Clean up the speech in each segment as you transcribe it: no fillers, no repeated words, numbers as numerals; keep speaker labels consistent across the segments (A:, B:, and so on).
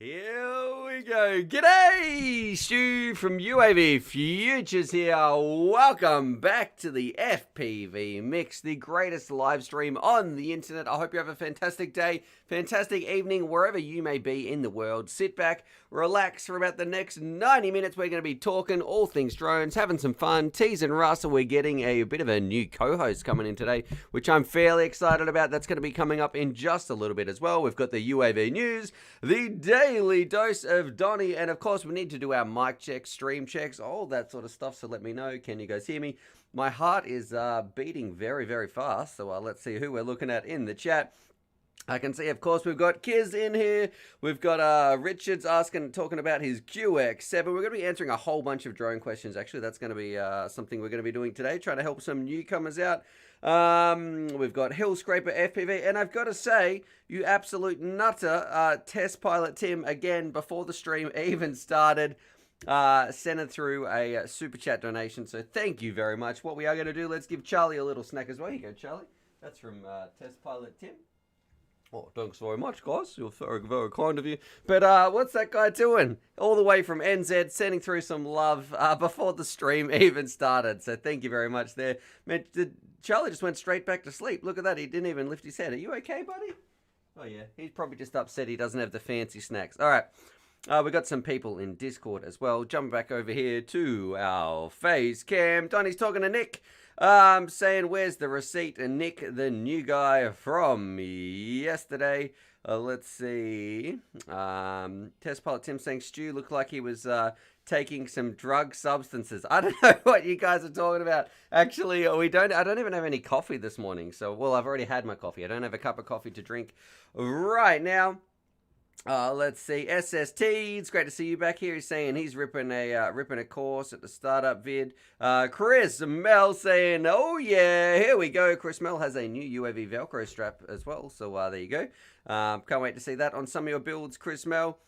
A: Here we go. G'day, Stu from UAV Futures here. Welcome back to the FPV Mix, the greatest live stream on the internet. I hope you have a fantastic day, fantastic evening, wherever you may be in the world. Sit back, relax for about the next 90 minutes. We're going to be talking all things drones, having some fun, teasing Russell. We're getting a bit of a new co-host coming in today, which I'm fairly excited about. That's going to be coming up in just a little bit as well. We've got the UAV news, the daily dose of Donnie, and of course we need to do our mic checks, stream checks, all that sort of stuff. So let me know, can you guys hear me? My heart is beating very, very fast. So let's see who we're looking at in the chat. I can see, of course, we've got Kiz in here. We've got Richards talking about his QX7. We're going to be answering a whole bunch of drone questions. Actually, that's going to be something we're going to be doing today, trying to help some newcomers out. We've got Hill Scraper FPV, and I've got to say, you absolute nutter, Test Pilot Tim, again, before the stream even started, sent it through a super chat donation. So thank you very much. What we are going to do, let's give Charlie a little snack as well. Here you go, Charlie. That's from Test Pilot Tim. Oh, thanks very much, guys. You're very, very kind of you. But what's that guy doing? All the way from NZ, sending through some love before the stream even started. So thank you very much there. Man, Charlie just went straight back to sleep. Look at that. He didn't even lift his head. Are you okay, buddy? Oh, yeah. He's probably just upset he doesn't have the fancy snacks. All right. We got some people in Discord as well. Jumping back over here to our face cam. Donnie's talking to Nick. Saying, where's the receipt? And Nick, the new guy from yesterday. Let's see. Test Pilot Tim saying, Stu looked like he was taking some drug substances. I don't know what you guys are talking about. Actually, I don't even have any coffee this morning. So, well, I've already had my coffee. I don't have a cup of coffee to drink right now. Let's see, SST, it's great to see you back here. He's saying he's ripping a course at the startup vid. Chris Mel saying, oh yeah, here we go. Chris Mel has a new UAV Velcro strap as well, so there you go. Can't wait to see that on some of your builds, Chris Mel.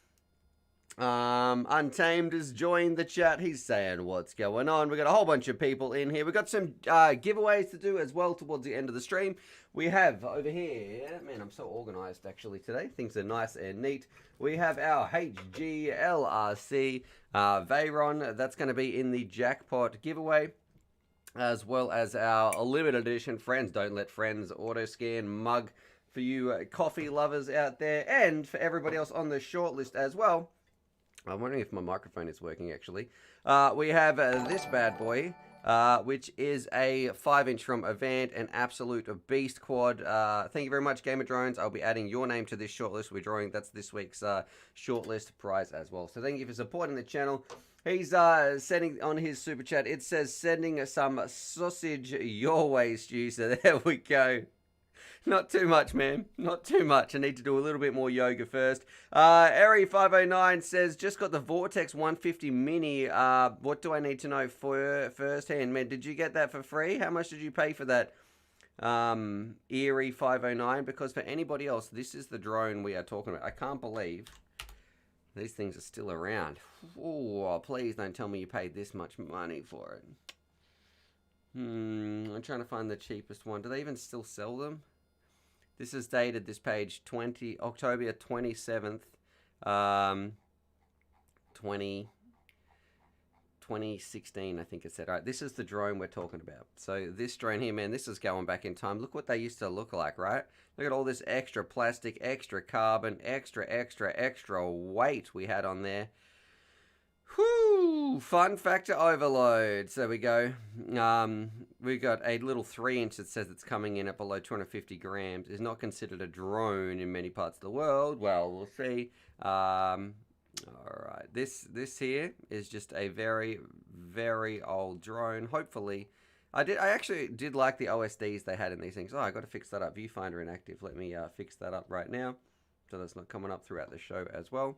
A: Untamed has joined the chat. He's saying what's going on. We got a whole bunch of people in here. We got some giveaways to do as well towards the end of the stream. We have over here, man, I'm so organized actually today. Things are nice and neat. We have our HGLRC Veyron. That's going to be in the jackpot giveaway, as well as our limited edition Friends Don't Let Friends auto scan mug for you coffee lovers out there, and for everybody else on the shortlist as well. I'm wondering if my microphone is working, actually. We have this bad boy, which is a 5-inch from Avant, an absolute beast quad. Thank you very much, Gamer Drones. I'll be adding your name to this shortlist we're drawing. That's this week's shortlist prize as well. So thank you for supporting the channel. He's sending on his super chat. It says sending some sausage your way, Stu. So there we go. Not too much, man. Not too much. I need to do a little bit more yoga first. Eri509 says, just got the Vortex 150 Mini. What do I need to know for firsthand? Man, did you get that for free? How much did you pay for that? Eri509? Because for anybody else, this is the drone we are talking about. I can't believe these things are still around. Oh, please don't tell me you paid this much money for it. I'm trying to find the cheapest one. Do they even still sell them? This is dated, this page, October 27th, 2016, I think it said. All right, this is the drone we're talking about. So this drone here, man, this is going back in time. Look what they used to look like, right? Look at all this extra plastic, extra carbon, extra weight we had on there. Whoo! Fun factor overload. So there we go. We got a little 3-inch that says it's coming in at below 250 grams. Is not considered a drone in many parts of the world. Well, we'll see. All right. This here is just a very, very old drone. Hopefully, I actually did like the OSDs they had in these things. Oh, I got to fix that up. Viewfinder inactive. Let me fix that up right now, so that's not coming up throughout the show as well.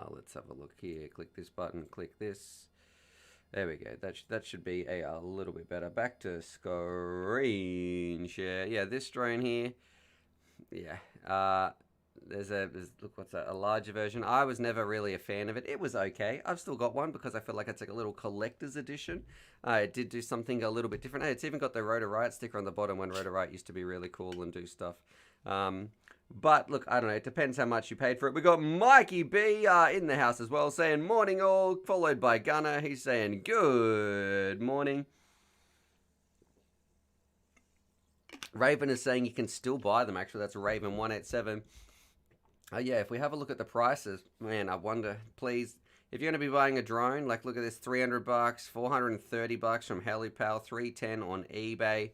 A: Let's have a look here. Click this button. Click this. There we go. That should be a little bit better. Back to screen share. Yeah, this drone here. Yeah. Look, what's that? A larger version. I was never really a fan of it. It was okay. I've still got one because I feel like it's like a little collector's edition. It did do something a little bit different. Hey, it's even got the Rotor Riot sticker on the bottom when Rotor Riot used to be really cool and do stuff. But look, I don't know. It depends how much you paid for it. We got Mikey B in the house as well, saying morning all, followed by Gunner. He's saying good morning. Raven is saying you can still buy them. Actually, that's Raven 187. Yeah, if we have a look at the prices, man, I wonder. Please, if you're going to be buying a drone, like look at this, $300, $430 from HeliPal, $310 on eBay.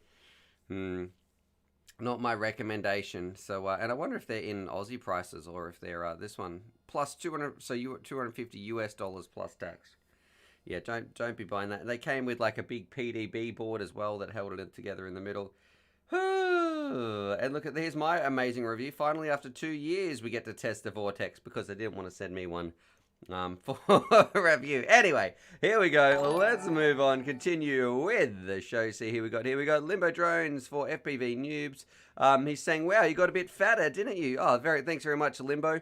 A: Not my recommendation. So, and I wonder if they're in Aussie prices or if they're this one plus 200. So you $250 US plus tax. Yeah, don't be buying that. They came with like a big PDB board as well that held it together in the middle. And look at, here's my amazing review. Finally, after 2 years, we get to test the Vortex because they didn't want to send me one for review. Anyway, here we go. Let's move on. Continue with the show. See, here we got Limbo Drones for FPV Noobs. He's saying, wow, you got a bit fatter, didn't you? Oh, thanks very much, Limbo.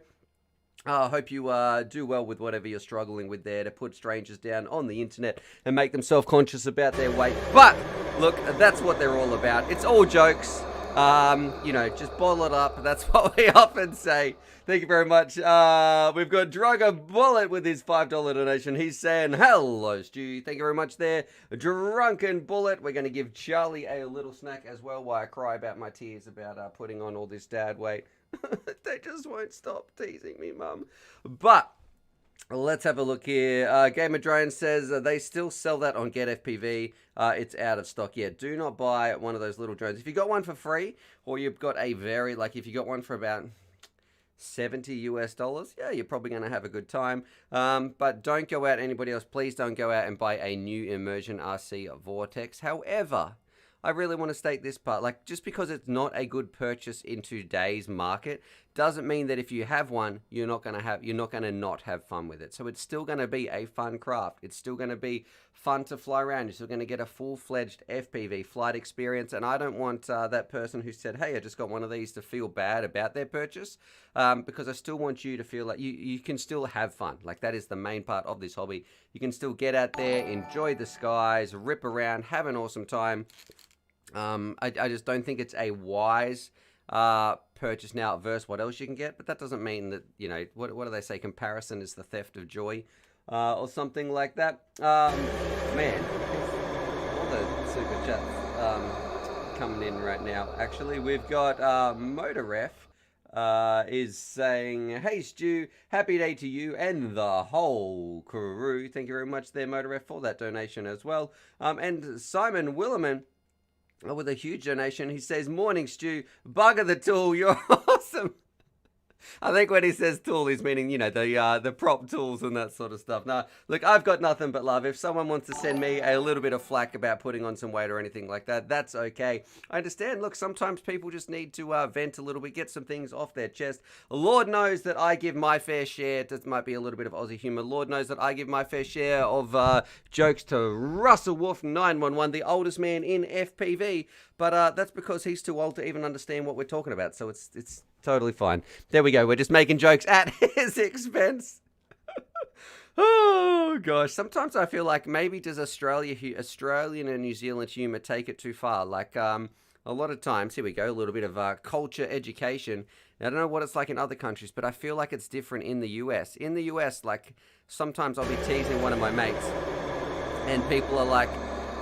A: I hope you do well with whatever you're struggling with there to put strangers down on the internet and make them self-conscious about their weight. But, look, that's what they're all about. It's all jokes. You know, just bottle it up. That's what we often say. Thank you very much. We've got Drugger Bullet with his $5 donation. He's saying, hello, Stu. Thank you very much there. Drunken Bullet. We're going to give Charlie a little snack as well while I cry about my tears about putting on all this dad weight. They just won't stop teasing me, Mum. But let's have a look here. Gamer Drone says they still sell that on Get FPV. It's out of stock. Yeah, do not buy one of those little drones. If you got one for free, or you've got a if you got one for about $70 US, yeah, you're probably going to have a good time. But don't go out, anybody else, please don't go out and buy a new Immersion RC Vortex. However, I really want to state this part, like just because it's not a good purchase in today's market doesn't mean that if you have one, you're not going to not have fun with it. So it's still going to be a fun craft. It's still going to be fun to fly around. You're still going to get a full-fledged FPV flight experience. And I don't want that person who said, hey, I just got one of these to feel bad about their purchase, because I still want you to feel like you can still have fun. Like that is the main part of this hobby. You can still get out there, enjoy the skies, rip around, have an awesome time. I just don't think it's a wise purchase now versus what else you can get, but that doesn't mean that, you know, what do they say, comparison is the theft of joy, or something like that. Man, all the super chats coming in right now. Actually, we've got Motorref is saying, hey Stu, happy day to you and the whole crew. Thank you very much there, Motorref, for that donation as well. And Simon Willerman, with a huge donation, he says, morning Stu, bugger the tool, you're awesome. I think when he says tool, he's meaning, you know, the prop tools and that sort of stuff. Now, look, I've got nothing but love. If someone wants to send me a little bit of flack about putting on some weight or anything like that, that's okay. I understand. Look, sometimes people just need to vent a little bit, get some things off their chest. Lord knows that I give my fair share. This might be a little bit of Aussie humor. Lord knows that I give my fair share of jokes to Russell Wolf 911, the oldest man in FPV. But that's because he's too old to even understand what we're talking about. So it's totally fine. There we go. We're just making jokes at his expense. Oh, gosh. Sometimes I feel like maybe does Australian and New Zealand humor take it too far? Like a lot of times, here we go, a little bit of culture education. I don't know what it's like in other countries, but I feel like it's different in the US. In the US, like sometimes I'll be teasing one of my mates and people are like,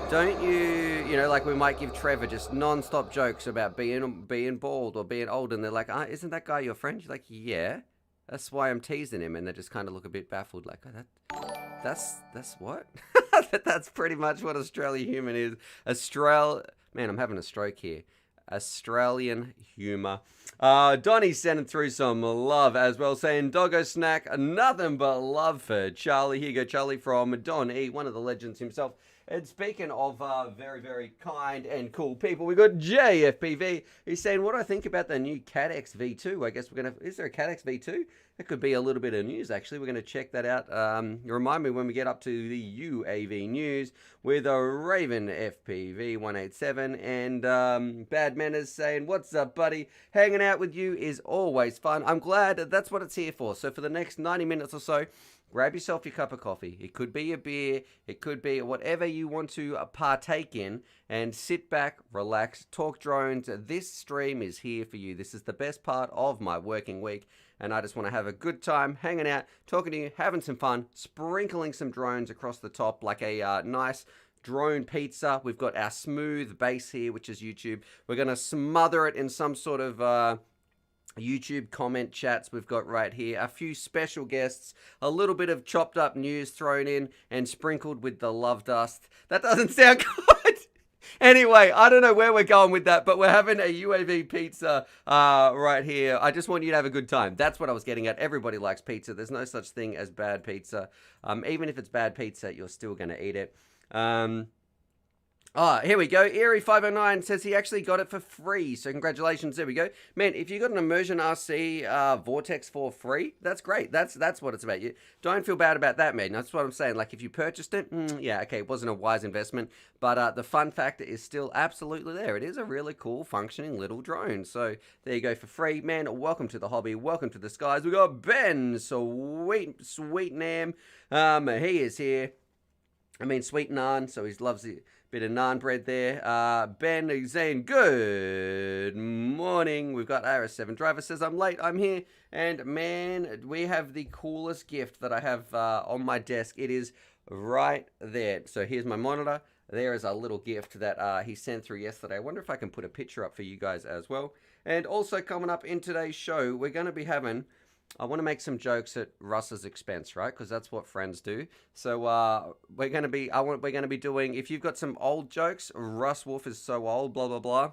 A: don't you know, like we might give Trevor just non-stop jokes about being bald or being old, and they're like, isn't that guy your friend? You're like, yeah, that's why I'm teasing him, and they just kind of look a bit baffled, like, that's what? That's pretty much what Australian humour is. Man, I'm having a stroke here. Australian humour. Donnie's sending through some love as well, saying, Doggo Snack, nothing but love for Charlie. Here you go, Charlie, from Don E, one of the legends himself. And speaking of very, very kind and cool people, we got JFPV. He's saying, what do I think about the new CAT-X V2? I guess we're going to... Is there a CAT-X V2? That could be a little bit of news, actually. We're going to check that out. Remind me when we get up to the UAV news with a Raven FPV 187. And Bad Manners saying, what's up, buddy? Hanging out with you is always fun. I'm glad that's what it's here for. So for the next 90 minutes or so, grab yourself your cup of coffee. It could be a beer. It could be whatever you want to partake in, and sit back, relax, talk drones. This stream is here for you. This is the best part of my working week, and I just want to have a good time hanging out, talking to you, having some fun, sprinkling some drones across the top like a nice drone pizza. We've got our smooth base here, which is YouTube. We're going to smother it in some sort of YouTube comment chats we've got right here. A few special guests, a little bit of chopped up news thrown in and sprinkled with the love dust. That doesn't sound good. Anyway, I don't know where we're going with that, but we're having a UAV pizza right here. I just want you to have a good time. That's what I was getting at. Everybody likes pizza. There's no such thing as bad pizza. Even if it's bad pizza, you're still going to eat it. Here we go. Eerie509 says he actually got it for free. So congratulations. There we go. Man, if you got an Immersion RC Vortex for free, that's great. That's what it's about. You don't feel bad about that, man. That's what I'm saying. Like, if you purchased it, yeah, okay, it wasn't a wise investment. But the fun factor is still absolutely there. It is a really cool, functioning little drone. So there you go for free. Man, welcome to the hobby. Welcome to the skies. We got Ben, sweet Nam. He is here. I mean, sweet naan, so he loves it. Bit of naan bread there. Ben is saying, good morning. We've got RS7 driver says, I'm late, I'm here. And man, we have the coolest gift that I have on my desk. It is right there. So here's my monitor. There is a little gift that he sent through yesterday. I wonder if I can put a picture up for you guys as well. And also coming up in today's show, we're going to be having... I want to make some jokes at Russ's expense, right? Because that's what friends do. So we're going to be doing, if you've got some old jokes, Russ Wolf is so old, blah blah blah,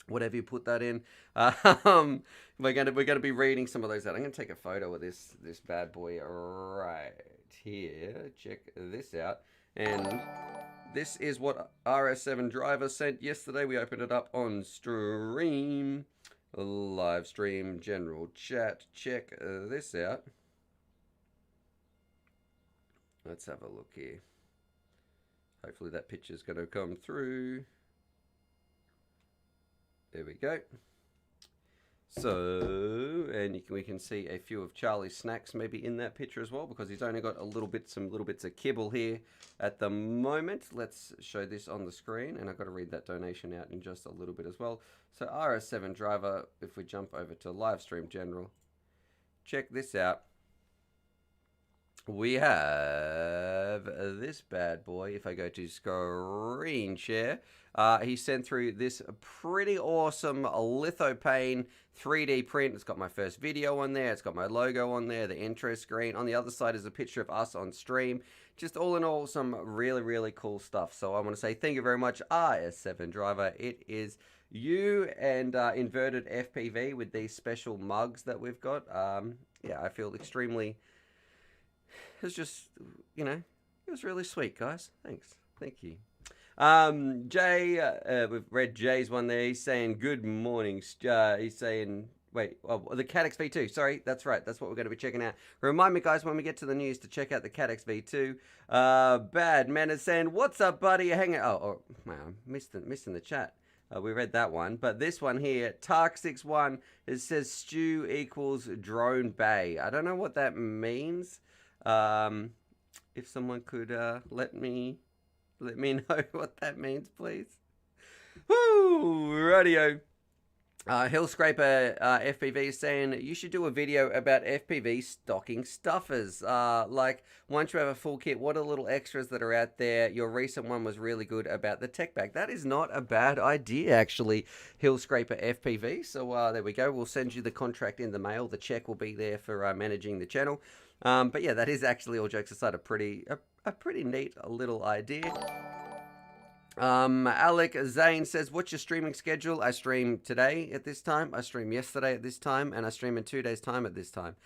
A: whatever you put that in. We're going to be reading some of those out. I'm going to take a photo of this bad boy right here. Check this out. And this is what RS7 driver sent yesterday. We opened it up on stream. Live stream, general chat. Check this out. Let's have a look here. Hopefully that picture's going to come through. There we go. So, and we can see a few of Charlie's snacks maybe in that picture as well, because he's only got some little bits of kibble here at the moment. Let's show this on the screen, and I've got to read that donation out in just a little bit as well. So RS7 driver, if we jump over to live stream general, check this out. We have this bad boy. If I go to screen share, he sent through this pretty awesome lithopane 3D print. It's got my first video on there. It's got my logo on there, the intro screen. On the other side is a picture of us on stream. Just all in all, some really, really cool stuff. So I want to say thank you very much, RS7 driver. It is you and Inverted FPV with these special mugs that we've got. Yeah, I feel extremely... It's just, you know, it was really sweet, guys. Thanks. Thank you. Jay, we've read Jay's one there. He's saying, good morning. He's saying, wait, oh, the Cat XV2. Sorry, that's right. That's what we're going to be checking out. Remind me, guys, when we get to the news to check out the Cat XV2. Bad Man is saying, what's up, buddy? Hang out. Oh, man, I'm missing the chat. We read that one. But this one here, Tark61, it says stew equals drone bay. I don't know what that means. If someone could let me know what that means, please. Woo! Radio. Hillscraper FPV is saying you should do a video about FPV stocking stuffers. Like, once you have a full kit, what are the little extras that are out there? Your recent one was really good about the tech bag. That is not a bad idea, actually, Hillscraper FPV. So there we go. We'll send you the contract in the mail. The check will be there for managing the channel. But yeah, that is actually, all jokes aside, a pretty neat little idea. Alec Zane says, what's your streaming schedule? I stream today at this time, I stream yesterday at this time, and I stream in 2 days' time at this time.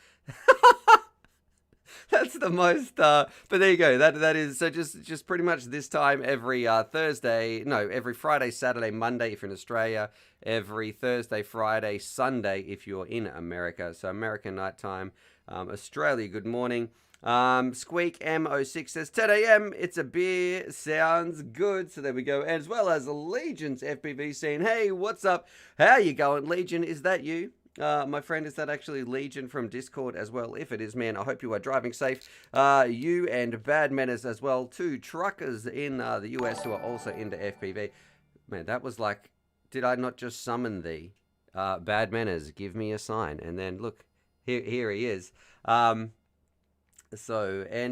A: That's the most, but there you go. That is, so just pretty much this time every every Friday, Saturday, Monday if you're in Australia, every Thursday, Friday, Sunday if you're in America. So American nighttime, Australia, good morning. Squeak M06 says 10 a.m. It's a beer. Sounds good. So there we go. As well as Legion's FPV saying, hey, what's up? How you going, Legion? Is that you? My friend, is that actually Legion from Discord as well? If it is, man, I hope you are driving safe. You and Bad Manners as well. 2 truckers in the US who are also into FPV. Man, that was like, did I not just summon thee? Bad Manners, give me a sign. And then, look, here he is. And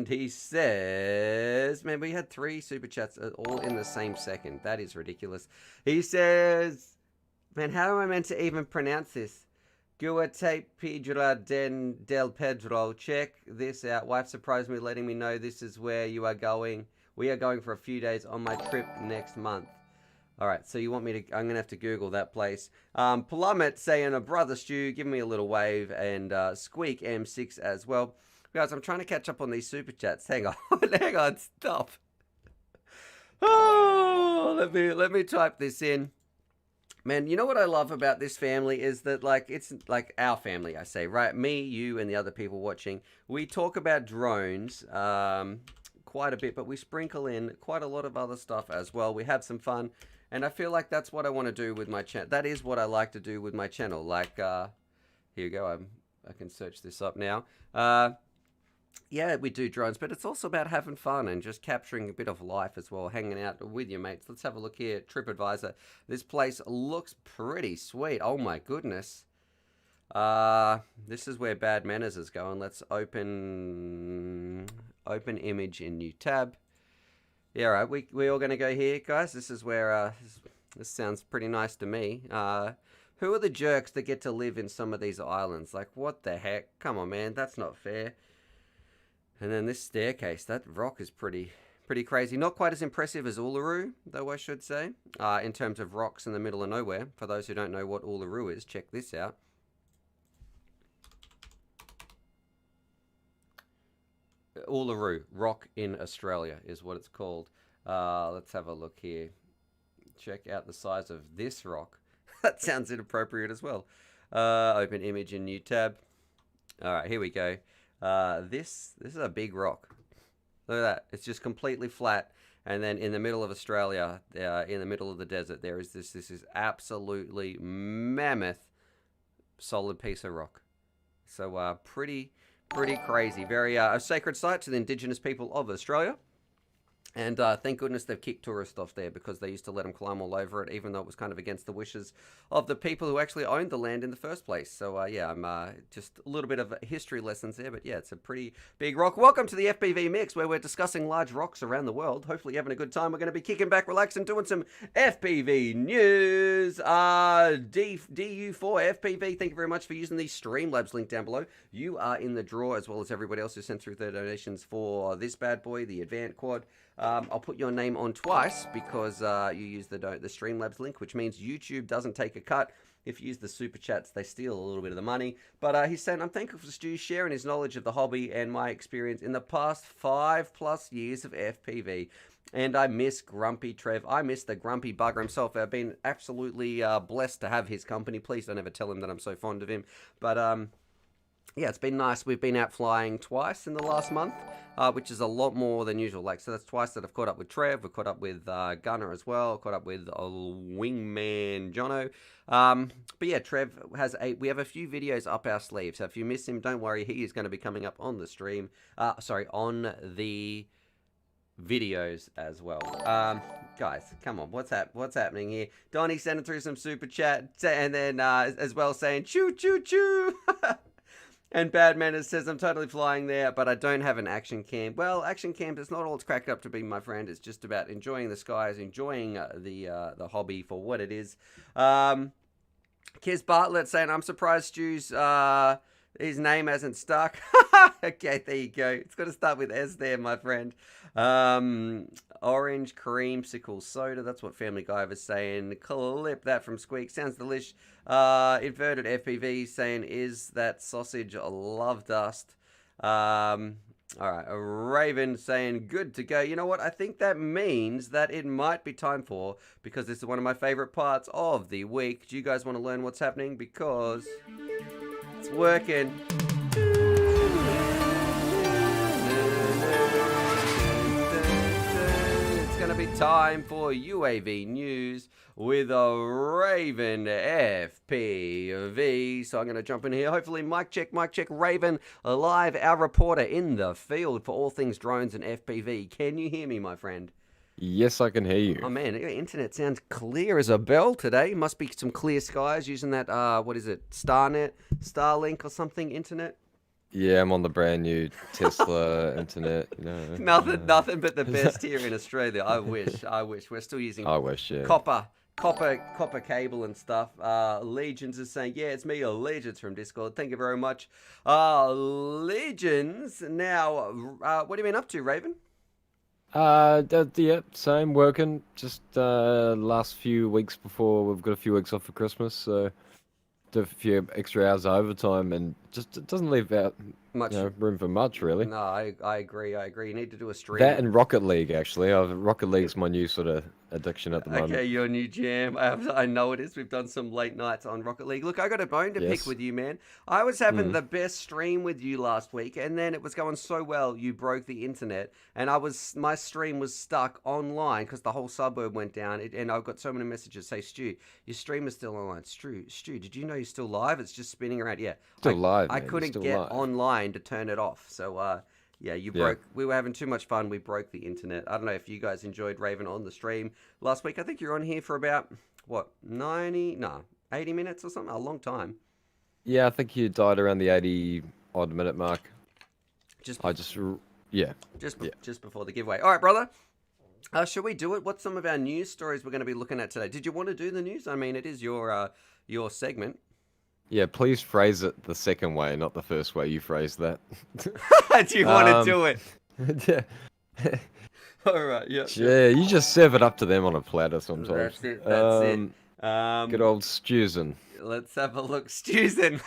A: he says, man, we had 3 super chats all in the same second. That is ridiculous. He says, man, how am I meant to even pronounce this? Guate Pedra del Pedro. Check this out. Wife surprised me, letting me know this is where you are going. We are going for a few days on my trip next month. All right, so you want me to... I'm going to have to Google that place. Plummet saying, a brother Stu, give me a little wave. And Squeak M6 as well. Guys, I'm trying to catch up on these super chats. Hang on. Hang on, stop. Oh, let me type this in. Man, you know what I love about this family is that, like, it's like our family, I say, right? Me, you, and the other people watching. We talk about drones quite a bit, but we sprinkle in quite a lot of other stuff as well. We have some fun, and I feel like that's what I want to do with my channel. That is what I like to do with my channel. Like, here you go. I can search this up now. Yeah, we do drones, but it's also about having fun and just capturing a bit of life as well, hanging out with your mates. Let's have a look here. TripAdvisor. This place looks pretty sweet. Oh my goodness. This is where Bad Manners is going. Let's open image in new tab. Yeah, all right. We all going to go here, guys. This is where this sounds pretty nice to me. Who are the jerks that get to live in some of these islands? Like, what the heck? Come on, man. That's not fair. And then this staircase, that rock is pretty crazy. Not quite as impressive as Uluru, though, I should say, in terms of rocks in the middle of nowhere. For those who don't know what Uluru is, check this out. Uluru, rock in Australia is what it's called. Let's have a look here. Check out the size of this rock. That sounds inappropriate as well. Open image in new tab. All right, here we go. This is a big rock. Look at that. It's just completely flat. And then in the middle of Australia, in the middle of the desert, there is this. This is absolutely mammoth, solid piece of rock. So pretty crazy. Very a sacred site to the Indigenous people of Australia. And thank goodness they've kicked tourists off there, because they used to let them climb all over it, even though it was kind of against the wishes of the people who actually owned the land in the first place. So, yeah, I'm just a little bit of history lessons there. But, yeah, it's a pretty big rock. Welcome to the FPV Mix, where we're discussing large rocks around the world. Hopefully you're having a good time. We're going to be kicking back, relaxing, doing some FPV news. DU4 FPV, thank you very much for using the Streamlabs link down below. You are in the draw, as well as everybody else who sent through their donations for this bad boy, the Advant Quad. I'll put your name on twice because you use the Streamlabs link, which means YouTube doesn't take a cut. If you use the super chats, they steal a little bit of the money. But he's saying, I'm thankful for Stu sharing his knowledge of the hobby and my experience in the past 5+ years of FPV. And I miss Grumpy Trev. I miss the grumpy bugger himself. I've been absolutely blessed to have his company. Please don't ever tell him that I'm so fond of him. But yeah, it's been nice. We've been out flying twice in the last month, which is a lot more than usual. Like, so that's twice that I've caught up with Trev. We've caught up with Gunner as well. Caught up with Wingman Jono. But yeah, Trev has we have a few videos up our sleeve. So if you miss him, don't worry. He is going to be coming up on the stream. Sorry, on the videos as well. Guys, come on, what's happening here? Donnie sending through some super chat, and then as well saying choo choo choo. And Bad Manners says, I'm totally flying there, but I don't have an action cam. Well, action cam is not all it's cracked up to be, my friend. It's just about enjoying the skies, enjoying the hobby for what it is. Kiz Bartlett saying, I'm surprised Stu's his name hasn't stuck. Okay, there you go. It's got to start with S there, my friend. Orange creamsicle soda. That's what Family Guy was saying. Clip that from Squeak. Sounds delish. Inverted FPV saying, is that sausage love dust? All right. A Raven saying, good to go. You know what? I think that means that it might be time for, because this is one of my favorite parts of the week. Do you guys want to learn what's happening? Because it's working. It's going to be time for UAV news. with a Raven FPV. So I'm going to jump in here. Hopefully, mic check, Raven, live, our reporter in the field for all things drones and FPV. Can you hear me, my friend?
B: Yes, I can hear you.
A: Oh man, your internet sounds clear as a bell today. Must be some clear skies using that, what is it, Starlink or something internet?
B: Yeah, I'm on the brand new Tesla internet,
A: Nothing but the best here in Australia. I wish. We're still using
B: I wish, yeah.
A: copper cable and stuff. Legions is saying, yeah, it's me, Legions from Discord. Thank you very much. Legions, now, what have you been up to, Raven?
B: Yeah, same, working. Just last few weeks before we've got a few weeks off for Christmas, so do a few extra hours of overtime, and just it doesn't leave out
A: Much
B: room for much, really.
A: No, I agree. You need to do a stream.
B: That and Rocket League, actually. Rocket League's my new sort of addiction at the moment.
A: Okay, your new jam. I know it is. We've done some late nights on Rocket League. Look, I got a bone to pick with you, man. I was having the best stream with you last week, and then it was going so well, you broke the internet, and my stream was stuck online because the whole suburb went down, and I've got so many messages say, Stu, your stream is still online. Stu, did you know you're still live? It's just spinning around. Yeah,
B: Still live,
A: I
B: man.
A: couldn't get online to turn it off, so yeah, you broke. Yeah. We were having too much fun. We broke the internet. I don't know if you guys enjoyed Raven on the stream last week. I think you're on here for about, what, 80 minutes or something? A long time.
B: Yeah, I think you died around the 80-odd minute mark. Just before
A: the giveaway. All right, brother. Should we do it? What's some of our news stories we're going to be looking at today? Did you want to do the news? I mean, it is your segment.
B: Yeah, please phrase it the second way, not the first way you phrased that.
A: Do you want to do it?
B: Yeah.
A: All right, yeah.
B: Yeah, you just serve it up to them on a platter sometimes.
A: That's it.
B: Good old Stewson.
A: Let's have a look. Stewson.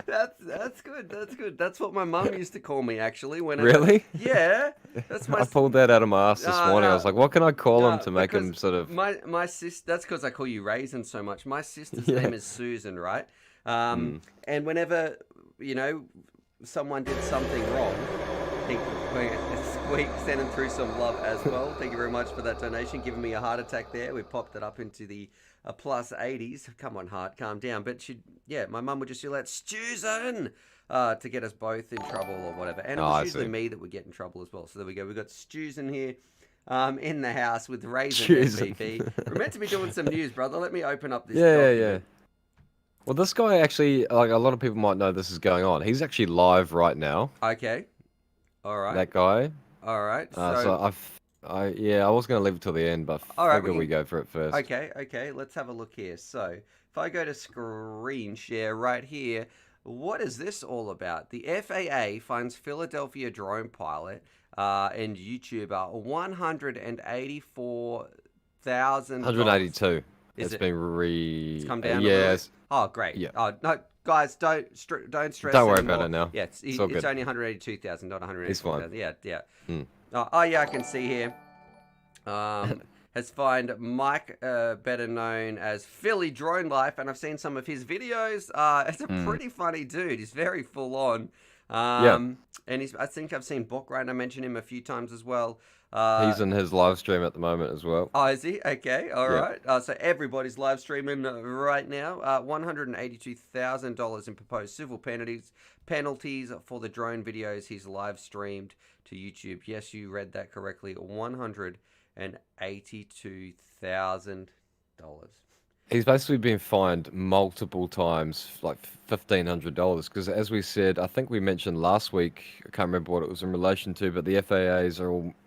A: That's good. That's what my mum used to call me, actually.
B: Really?
A: Yeah.
B: I pulled that out of my ass this morning. I was like, what can I call him to make him sort of...
A: My sister, that's because I call you Raisin so much. My sister's name is Susan, right? And whenever, someone did something wrong, Squeak sending through some love as well. Thank you very much for that donation, giving me a heart attack there. We popped it up into the plus 80s. Come on, heart, calm down. But my mum would just yell out, Susan, to get us both in trouble or whatever. And it was usually me that would get in trouble as well. So there we go. We've got Susan here in the house with Raisin MVP. We're meant to be doing some news, brother. Let me open up this document.
B: Yeah. Well, this guy actually, like a lot of people might know this is going on. He's actually live right now.
A: Okay. All right.
B: That guy.
A: All right.
B: So I was going to leave it till the end, but figure we go for it first.
A: Okay. Let's have a look here. So if I go to screen share right here, what is this all about? The FAA finds Philadelphia drone pilot and YouTuber $184,000.
B: 182.
A: It's
B: been
A: It's come down.
B: Yes.
A: Oh, great. Yeah. Oh no, guys, don't stress.
B: Don't worry about it now.
A: Yeah, it's only 182,000, not 184,000.
B: It's fine.
A: Yeah. Oh yeah, I can see here. Has found Mike, better known as Philly Drone Life, and I've seen some of his videos. It's a pretty funny dude. He's very full on. And I think I've seen Bockrunner mention him a few times as well.
B: He's in his live stream at the moment as well.
A: Oh, is he? Okay, all right. So everybody's live streaming right now. $182,000 in proposed civil penalties for the drone videos he's live streamed to YouTube. Yes, you read that correctly. $182,000.
B: He's basically been fined multiple times, like $1,500, because as we said, I think we mentioned last week, I can't remember what it was in relation to, but the FAAs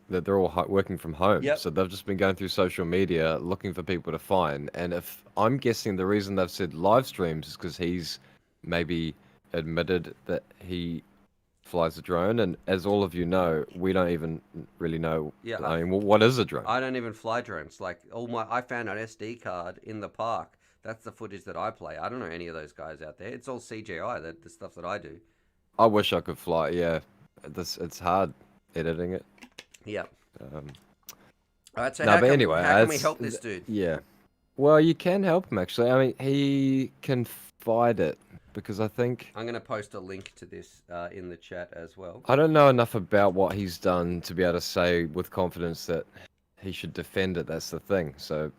B: they're all working from home.
A: Yep.
B: So they've just been going through social media looking for people to fine. And if I'm guessing the reason they've said live streams is because he's maybe admitted that he flies a drone. And as all of you know, we don't even really know.
A: Yeah.
B: I mean, what is a drone?
A: I don't even fly drones. Like I found an SD card in the park. That's the footage that I play. I don't know any of those guys out there. It's all CGI. The stuff that I do.
B: I wish I could fly. Yeah, it's hard editing it.
A: Yeah.
B: All
A: right. So
B: how can
A: we help this dude?
B: Yeah. Well, you can help him actually. I mean, he can fight it because I think
A: I'm going to post a link to this in the chat as well.
B: I don't know enough about what he's done to be able to say with confidence that he should defend it. That's the thing. So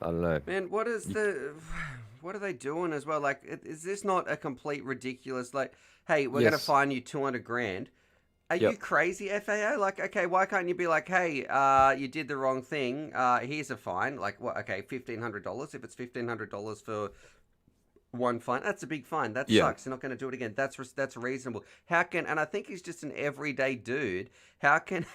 B: I don't know.
A: Man, what are they doing as well? Like, is this not a complete ridiculous? Like, hey, we're gonna
B: Yes.
A: fine you 200 grand. Are
B: Yep.
A: you crazy, FAA? Like, okay, why can't you be like, hey, you did the wrong thing. Here's a fine. Like, what? Okay, $1,500. If it's $1,500 for one fine, that's a big fine. That
B: Yeah.
A: sucks. You're not going to do it again. That's reasonable. How can? And I think he's just an everyday dude. How can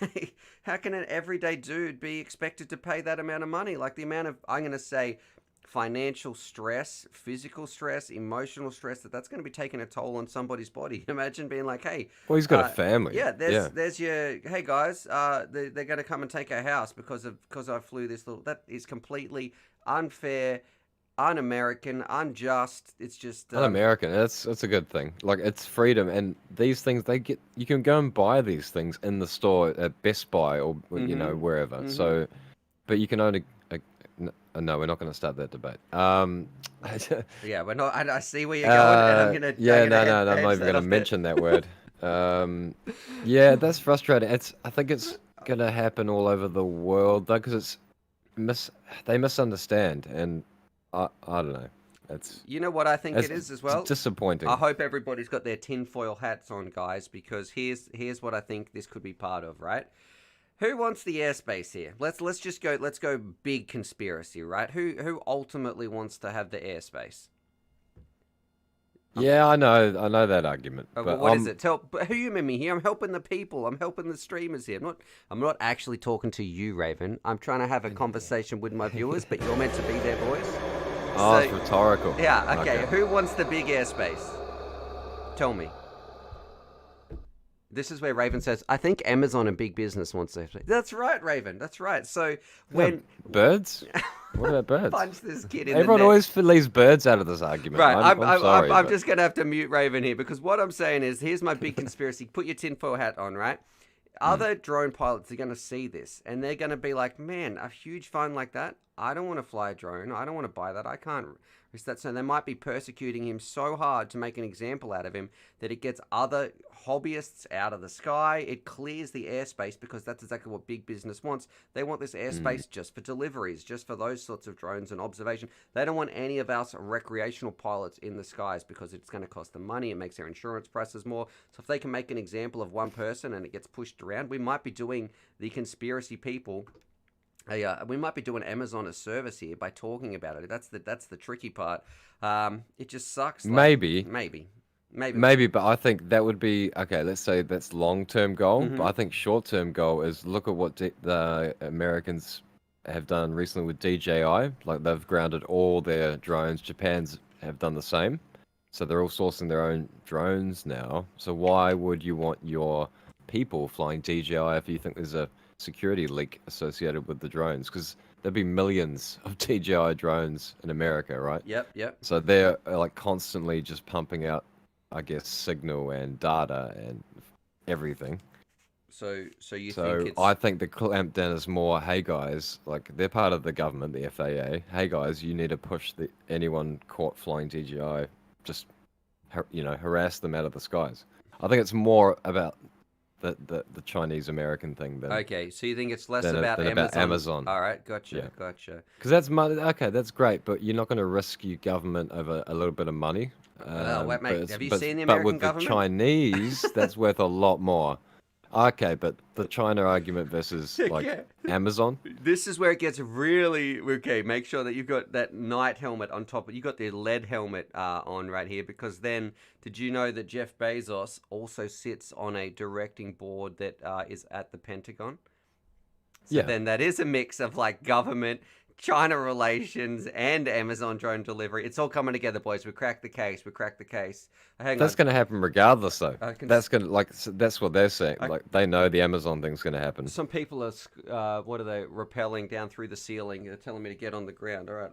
A: how can an everyday dude be expected to pay that amount of money? Like the amount of, I'm going to say, financial stress, physical stress, emotional stress that's going to be taking a toll on somebody's body. Imagine being like, hey,
B: Well, he's got a family.
A: yeah,
B: Yeah.
A: there's your, hey guys, they're going to come and take our house because I flew this little. That is completely unfair, un-American, unjust. It's just
B: Un-American. That's a good thing. Like it's freedom, and these things you can go and buy these things in the store at Best Buy or you know wherever. So, but you can only. No, we're not going to start that debate.
A: yeah, we're not. I see where you're going, and I'm gonna.
B: Yeah,
A: I'm
B: no, I'm not even going to mention that word. Yeah, that's frustrating. I think it's going to happen all over the world though, because they misunderstand, and I don't know.
A: You know what I think it is as well.
B: Disappointing.
A: I hope everybody's got their tinfoil hats on, guys, because here's what I think this could be part of. Right? Who wants the airspace here? Let's just go. Let's go big conspiracy, right? Who ultimately wants to have the airspace?
B: Yeah, I know that argument. But
A: what is it? But humor me here. I'm helping the people. I'm helping the streamers here. I'm not actually talking to you, Raven. I'm trying to have a conversation with my viewers, but you're meant to be their voice.
B: Oh, it's rhetorical.
A: Yeah. Okay. Who wants the big airspace? Tell me. This is where Raven says, I think Amazon and big business wants to. That's right, Raven. That's right. So when
B: birds, what about birds?
A: Punch this kid in
B: Everyone
A: the neck.
B: always leaves birds out of this argument.
A: Right.
B: I'm sorry.
A: I'm just gonna have to mute Raven here because what I'm saying is, here's my big conspiracy. Put your tinfoil hat on, right? Other drone pilots are going to see this and they're going to be like, man, a huge fine like that. I don't want to fly a drone. I don't want to buy that. I can't risk that. So they might be persecuting him so hard to make an example out of him that it gets other hobbyists out of the sky. It clears the airspace because that's exactly what big business wants. They want this airspace just for deliveries, just for those sorts of drones and observation. They don't want any of us recreational pilots in the skies because it's going to cost them money. It makes their insurance prices more. So if they can make an example of one person and it gets pushed around, we might be doing the conspiracy people. We might be doing Amazon a service here by talking about it. That's the tricky part. It just sucks.
B: Maybe,
A: but
B: I think that would be okay. Let's say that's long-term goal, but I think short-term goal is look at what the Americans have done recently with DJI. Like they've grounded all their drones. Japan's have done the same, so they're all sourcing their own drones now. So why would you want your people flying DJI if you think there's a security leak associated with the drones? Because there'd be millions of DJI drones in America, right?
A: Yep.
B: So they're like constantly just pumping out, I guess, signal and data and everything.
A: So you think it's...
B: I think the clampdown is more, hey guys, like they're part of the government, the FAA. Hey guys, you need to push anyone caught flying DJI, just harass them out of the skies. I think it's more about the Chinese American thing than
A: okay. So you think it's less
B: than
A: about
B: Amazon?
A: All right, gotcha.
B: Because that's money. Okay, that's great, but you're not going to risk your government over a little bit of money.
A: Mate, have you seen the American government?
B: But with the Chinese, that's worth a lot more. Okay, but the China argument versus like Amazon.
A: This is where it gets really okay. Make sure that you've got that night helmet on top. You got the lead helmet on right here, because then did you know that Jeff Bezos also sits on a directing board that is at the Pentagon? So then that is a mix of like government, China relations, and Amazon drone delivery. It's all coming together, boys. We cracked the case.
B: That's going to happen regardless, though. That's what they're saying. Like they know the Amazon thing's going to happen.
A: Some people are, rappelling down through the ceiling. They're telling me to get on the ground. All right,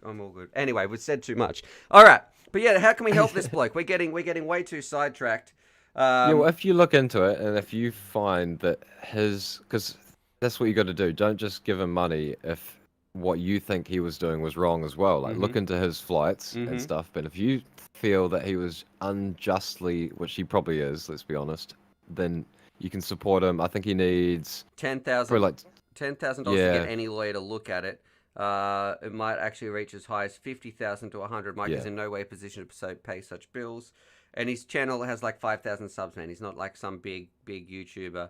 A: I'm all good. Anyway, we've said too much. All right, but yeah, how can we help this bloke? We're getting way too sidetracked.
B: Well, if you look into it, and if you find that because that's what you got to do. Don't just give him money if what you think he was doing was wrong as well. Like look into his flights and stuff. But if you feel that he was unjustly, which he probably is, let's be honest, then you can support him. I think he needs
A: 10,000.
B: for like
A: $10,000 to
B: Yeah,
A: get any lawyer to look at it. It might actually reach as high as 50,000 to 100. Mike is
B: yeah.
A: in no way position to pay such bills, and his channel has like 5,000 subs. Man, he's not like some big YouTuber.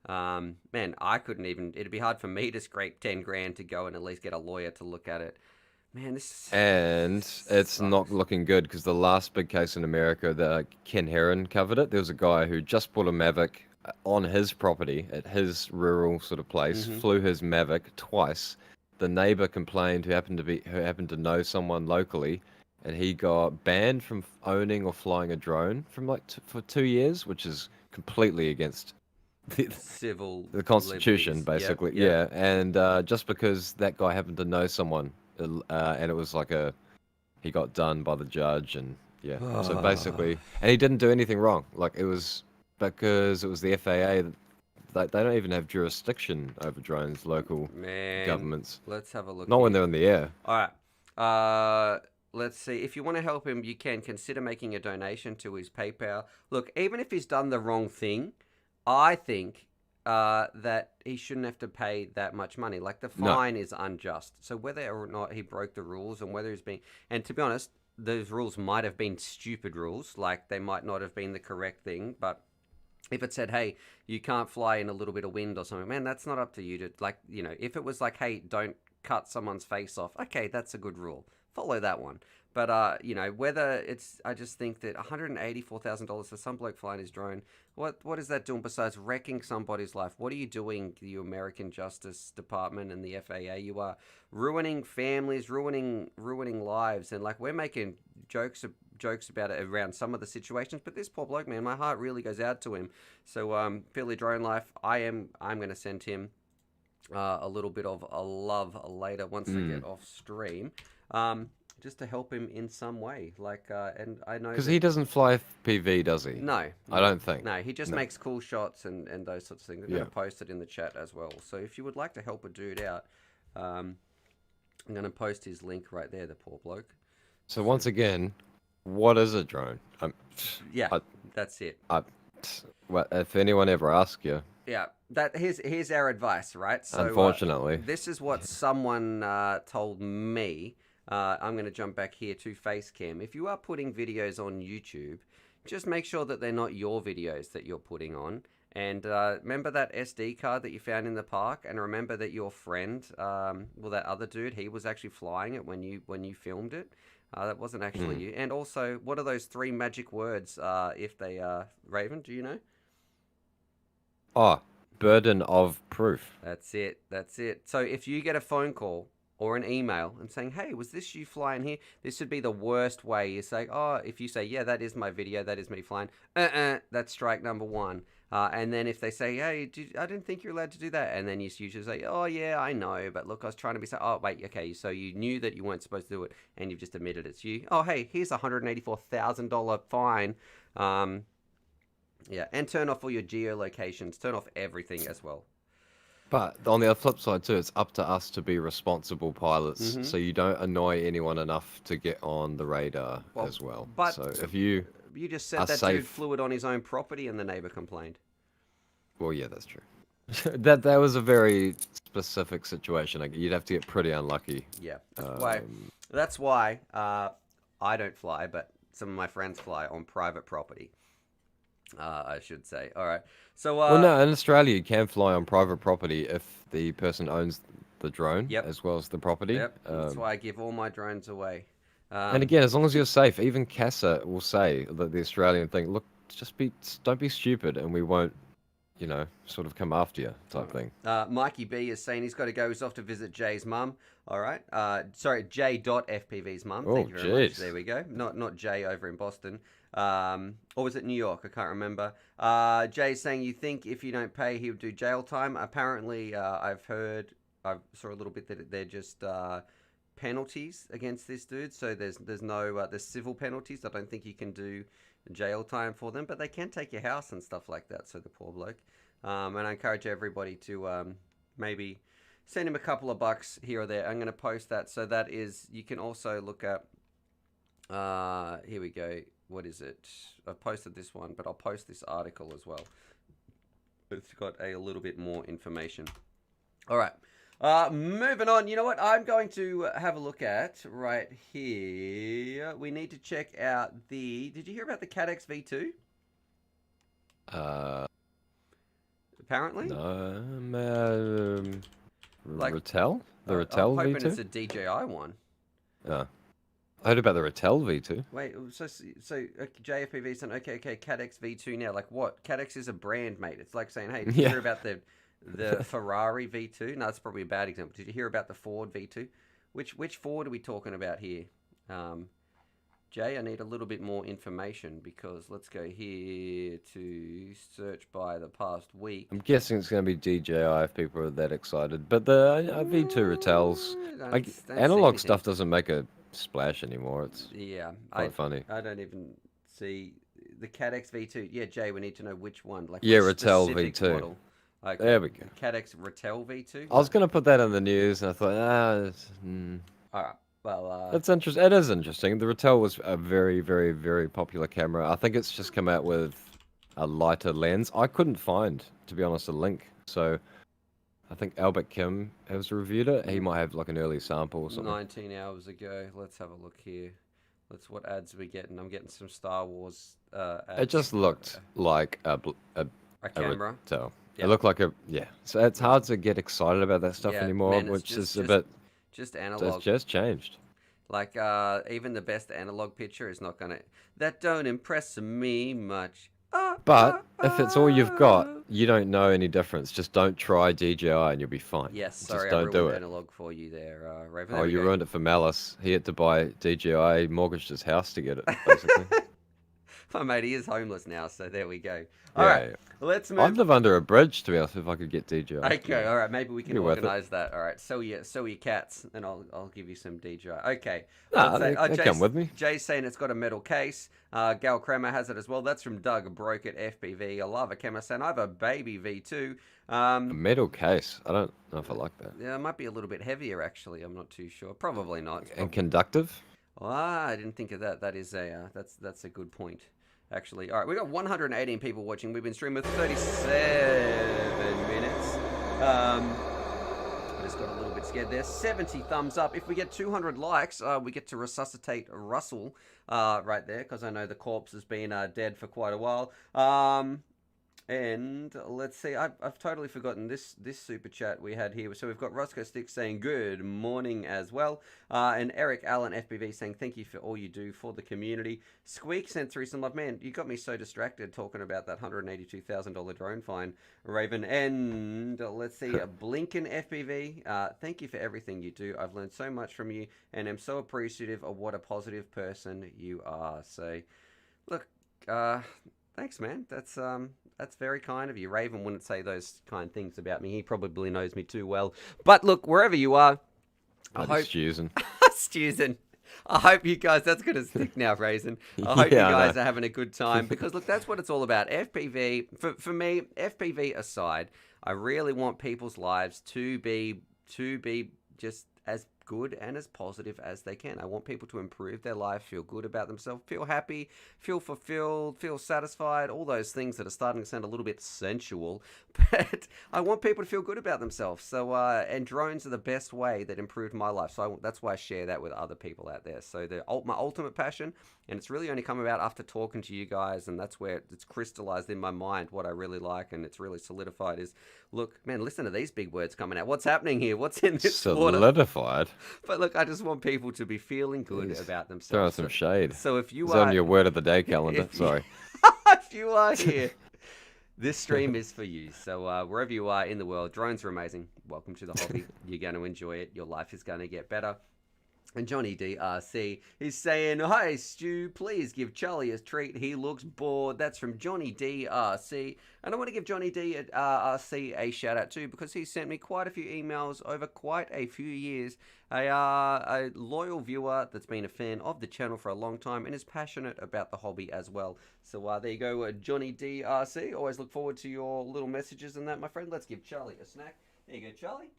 A: Man, I couldn't even. It'd be hard for me to scrape 10 grand to go and at least get a lawyer to look at it. Man,
B: And it's not
A: sucks.
B: looking good because the last big case in America, the Ken Heron covered it. There was a guy who just bought a Mavic on his property at his rural sort of place,
A: Mm-hmm.
B: flew his Mavic twice. The neighbor complained, who happened to know someone locally, and he got banned from owning or flying a drone from like for 2 years, which is completely against the,
A: Civil
B: the Constitution,
A: liberties. Yep,
B: basically.
A: yep.
B: Yeah, and just because that guy happened to know someone, and it was like he got done by the judge, and yeah. So basically, and he didn't do anything wrong. Like it was because it was the FAA. They don't even have jurisdiction over drones, local
A: Man,
B: governments.
A: let's have a look
B: Not when
A: here.
B: they're in the air.
A: All right. Let's see. If you want to help him, you can consider making a donation to his PayPal. Look, even if he's done the wrong thing, I think that he shouldn't have to pay that much money. Like the
B: No.
A: fine is unjust. So whether or not he broke the rules and whether he's being, and to be honest, those rules might have been stupid rules. Like they might not have been the correct thing, but if it said, hey, you can't fly in a little bit of wind or something, man, that's not up to you to, like, if it was like, hey, don't cut someone's face off, okay, that's a good rule. Follow that one. But, whether it's, I just think that $184,000 for some bloke flying his drone, what is that doing besides wrecking somebody's life? What are you doing, the American Justice Department and the FAA? You are ruining families, ruining lives, and like we're making jokes about it around some of the situations, but this poor bloke, man, my heart really goes out to him. So, Philly Drone Life, I'm going to send him a little bit of a love later once they get off stream. Just to help him in some way. Like, and I know
B: Because
A: that,
B: he doesn't fly FPV, does he?
A: no,
B: I don't think.
A: no, he just
B: No.
A: makes cool shots and those sorts of things. I'm
B: Yeah.
A: going to post it in the chat as well. So if you would like to help a dude out, I'm going to post his link right there, the poor bloke.
B: So once again, what is a drone?
A: Yeah,
B: I-
A: that's it.
B: Well, if anyone ever asks you,
A: Yeah, here's our advice, right? So,
B: unfortunately.
A: this is what someone told me. I'm going to jump back here to Facecam. If you are putting videos on YouTube, just make sure that they're not your videos that you're putting on. And remember that SD card that you found in the park, and remember that your friend, that other dude, he was actually flying it when you filmed it. That wasn't actually you. And also, what are those 3 magic words? If they are Raven, do you know?
B: Oh, burden of proof.
A: That's it. That's it. So if you get a phone call or an email and saying, hey, was this you flying here? This would be the worst way. You say, oh, if you say, yeah, that is my video, that is me flying. That's strike number 1. And then if they say, hey, I didn't think you're allowed to do that. And then you usually say, oh, yeah, I know. But look, I was trying to be so, oh, wait, okay. So you knew that you weren't supposed to do it and you've just admitted it's you. Oh, hey, here's a $184,000 fine. Yeah, and turn off all your geolocations. Turn off everything as well.
B: But on the flip side too, it's up to us to be responsible pilots, so you don't annoy anyone enough to get on the radar as well.
A: but-
B: So if you
A: You just said
B: are
A: that dude
B: safe,
A: flew it on his own property and the neighbor complained.
B: well, yeah, that's true. that was a very specific situation. Like, you'd have to get pretty unlucky.
A: Yeah, that's why I don't fly, but some of my friends fly on private property. I should say. All right. So,
B: Well, no, in Australia, you can fly on private property if the person owns the drone
A: Yep.
B: as well as the property.
A: Yep, that's why I give all my drones away.
B: And again, as long as you're safe, even CASA will say that the Australian thing, look, don't be stupid, and we won't, sort of come after you, type thing.
A: Mikey B is saying he's got to go. He's off to visit Jay's mum. All right. Sorry, J.FPV's mum. Thank you very much. There we go. Not Jay over in Boston. Or was it New York? I can't remember. Jay's saying you think if you don't pay, he would do jail time. Apparently, I saw a little bit that they're just penalties against this dude. So there's no there's civil penalties. I don't think you can do jail time for them, but they can take your house and stuff like that. So the poor bloke. And I encourage everybody to maybe send him a couple of bucks here or there. I'm going to post that. So that is, you can also look at, here we go. What is it? I've posted this one, but I'll post this article as well. It's got a little bit more information. All right. Moving on. You know what? I'm going to have a look at right here. We need to check out the. Did you hear about the CADX V2?
B: Uh,
A: Apparently.
B: no,
A: Like,
B: Ratel? The
A: I'm
B: Ratel
A: hoping it's
B: V2?
A: a DJI one.
B: Yeah. I heard about the Ratel V2.
A: Wait, so JFPV saying okay, CADX V2 now. Like what? CADX is a brand, mate. It's like saying, hey, did you
B: Yeah.
A: hear about the Ferrari V2? No, that's probably a bad example. Did you hear about the Ford V2? Which Ford are we talking about here? Jay, I need a little bit more information because let's go here to search by the past week.
B: I'm guessing it's going to be DJI if people are that excited. But the V2 Ratels,
A: Don't see
B: analog
A: anything.
B: stuff doesn't make a splash anymore. It's
A: Yeah,
B: quite funny.
A: I don't even see the CADX V2. Yeah, Jay, we need to know which one. Like
B: Yeah,
A: which
B: Ratel
A: specific
B: V2.
A: model. Okay,
B: There we go.
A: CADX Ratel V2.
B: I was going to put that in the news, and I thought,
A: All right. Well,
B: that's interesting. It is interesting. The Ratel was a very, very, very popular camera. I think it's just come out with a lighter lens. I couldn't find, to be honest, a link. So I think Albert Kim has reviewed it. He might have like an early sample or something.
A: 19 hours ago. Let's have a look here. What ads are we getting? I'm getting some Star Wars ads.
B: It just looked like a
A: camera.
B: Ratel.
A: Yep.
B: It looked like So it's hard to get excited about that stuff
A: Yeah,
B: anymore,
A: man, it's
B: which
A: just-
B: is a bit.
A: Just
B: It's
A: analog.
B: just changed.
A: Like even the best analog picture is not gonna. That don't impress me much.
B: But if it's all you've got, you don't know any difference. Just don't try DJI and you'll be fine.
A: Yes,
B: Just
A: sorry, I
B: don't do
A: ruined
B: it.
A: analog for you there, Raven.
B: Oh,
A: There we
B: you
A: go.
B: ruined it for Malice. He had to buy DJI, mortgaged his house to get it, basically.
A: Oh, mate, he is homeless now, so there we go.
B: Yeah,
A: All right,
B: yeah.
A: let's
B: I'd
A: move.
B: live under a bridge, to be honest, if I could get DJI.
A: Okay, all right, maybe we can
B: Be worth it.
A: organise that. All right, sell your cats, and I'll give you some DJI. Okay.
B: Nah,
A: let's say-
B: they come with me.
A: Jay's saying it's got a metal case. Gal Kramer has it as well. That's from Doug Broke at FPV. I love a camera saying I have a baby V2.
B: A metal case. I don't know if I like that.
A: Yeah, it might be a little bit heavier actually. I'm not too sure. Probably not. It's
B: And
A: probably-
B: conductive?
A: I didn't think of that. That is a that's a good point, actually. All right, we got 118 people watching. We've been streaming for 37 minutes. I just got a little bit scared there. 70 thumbs up. If we get 200 likes, we get to resuscitate Russell right there because I know the corpse has been dead for quite a while. And let's see, I've totally forgotten this super chat we had here. So we've got Roscoe Stick saying good morning as well. And Eric Allen FPV saying thank you for all you do for the community. Squeak sent through some love. Man, you got me so distracted talking about that $182,000 drone fine, Raven. And let's see, Blinken FPV. Thank you for everything you do. I've learned so much from you and am so appreciative of what a positive person you are. So, look, thanks, man. That's very kind of you. Raven wouldn't say those kind things about me. He probably knows me too well. But look, wherever you are, I hope
B: Susan.
A: Susan. I hope you guys. That's gonna stick now, Raisin. I hope you
B: Yeah, I
A: guys
B: know.
A: are having a good time because look, that's what it's all about. FPV for me, FPV aside, I really want people's lives to be just as good and as positive as they can. I want people to improve their life, feel good about themselves, feel happy, feel fulfilled, feel satisfied, all those things that are starting to sound a little bit sensual, but I want people to feel good about themselves. So, and drones are the best way that improved my life. So that's why I share that with other people out there. So my ultimate passion, and it's really only come about after talking to you guys, and that's where it's crystallized in my mind what I really like, and it's really solidified is, look, man, listen to these big words coming out. What's happening here? What's in this water?
B: Solidified.
A: But look, I just want people to be feeling good about
B: Throwing
A: themselves.
B: some shade.
A: So if you
B: It's
A: are
B: on your word of the day calendar.
A: if you-
B: Sorry.
A: if you are here, this stream is for you. So wherever you are in the world, drones are amazing. Welcome to the hobby. You're going to enjoy it. Your life is going to get better. And Johnny DRC is saying, "Hi Stu, please give Charlie a treat. He looks bored." That's from Johnny DRC. And I want to give Johnny DRC a shout out too because he sent me quite a few emails over quite a few years. A loyal viewer that's been a fan of the channel for a long time and is passionate about the hobby as well. So there you go, Johnny DRC. Always look forward to your little messages and that, my friend. Let's give Charlie a snack. There you go, Charlie.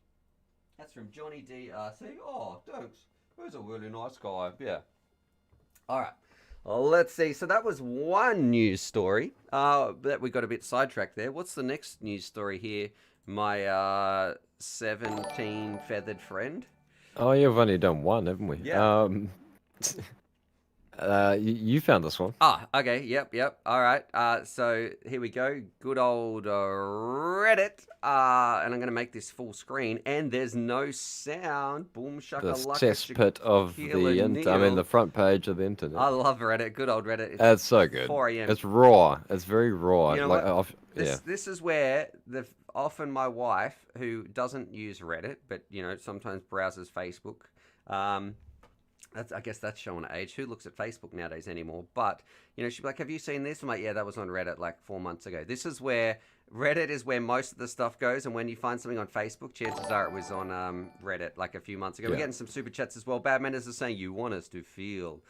A: That's from Johnny DRC. Oh, thanks. Who's a really nice guy. Yeah. All right. Well, let's see. So that was one news story that we got a bit sidetracked there. What's the next news story here? My 17 feathered friend.
B: Oh, you've only done one, haven't we?
A: Yeah.
B: You found this one.
A: Ah, okay, yep. All right. So here we go. Good old Reddit. And I'm gonna make this full screen, and there's no sound. Boom
B: The
A: shakalaka.
B: cesspit of the the front page of the internet.
A: I love Reddit. Good old Reddit.
B: It's so good.
A: 4 a.m.
B: It's raw. It's very raw.
A: You know
B: like,
A: what? This is where often my wife, who doesn't use Reddit, but sometimes browses Facebook. I guess that's showing age. Who looks at Facebook nowadays anymore? But she'd be like, "Have you seen this?" I'm like, "Yeah, that was on Reddit like 4 months ago." This is where Reddit is where most of the stuff goes, and when you find something on Facebook, chances are it was on Reddit like a few months ago. We're getting some super chats as well. Bad Manners is saying you want us to feel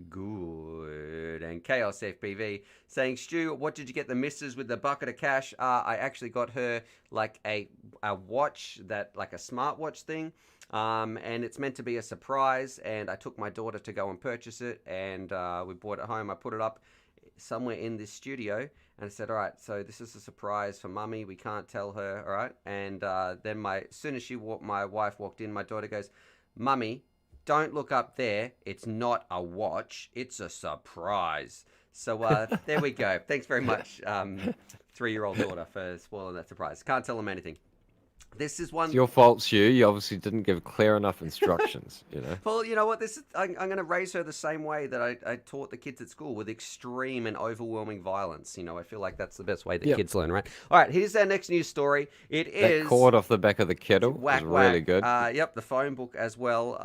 A: good, and Chaos FPV saying, "Stu, what did you get the missus with the bucket of cash?" I actually got her like a watch, that like a smartwatch thing. And it's meant to be a surprise, and I took my daughter to go and purchase it, and we brought it home. I put it up somewhere in this studio, and I said, all right, so this is a surprise for mummy. We can't tell her, all right? And then as soon as my wife walked in, my daughter goes, "Mummy, don't look up there. It's not a watch. It's a surprise." So there we go. Thanks very much, 3-year-old daughter, for spoiling that surprise. Can't tell them anything. This is one.
B: It's your fault, Stu. You obviously didn't give clear enough instructions.
A: Well, you know what? I'm going to raise her the same way that I taught the kids at school, with extreme and overwhelming violence. I feel like that's the best way that kids learn, right? All right, here's our next news story. That
B: cord off the back of the kettle was really good.
A: Yep, the phone book as well.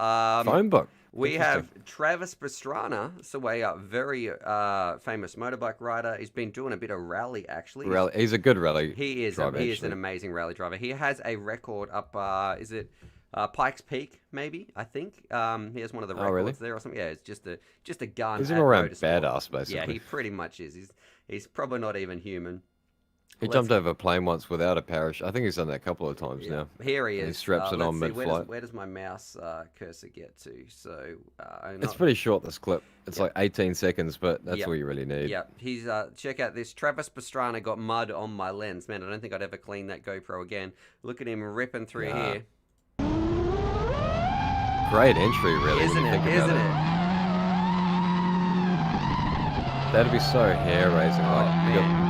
B: Phone book.
A: We have Travis Pastrana, so a very famous motorbike rider. He's been doing a bit of rally, actually.
B: He's a good rally.
A: He is. He is an amazing rally driver. He has a record up. Is it Pikes Peak? Maybe, I think. He has one of the records there or something. Yeah, it's just a gun.
B: He's an all-round badass, basically.
A: Yeah, he pretty much is. He's probably not even human.
B: He jumped over a plane once without a parachute. I think he's done that a couple of times now.
A: Here he is.
B: He straps it on mid-flight.
A: Where does my mouse cursor get to? So
B: it's pretty short, this clip. It's like 18 seconds, but that's all you really need.
A: Yeah, he's check out this. Travis Pastrana got mud on my lens. Man, I don't think I'd ever clean that GoPro again. Look at him ripping through here.
B: Great entry, really.
A: Isn't it?
B: That'd be so hair-raising. You got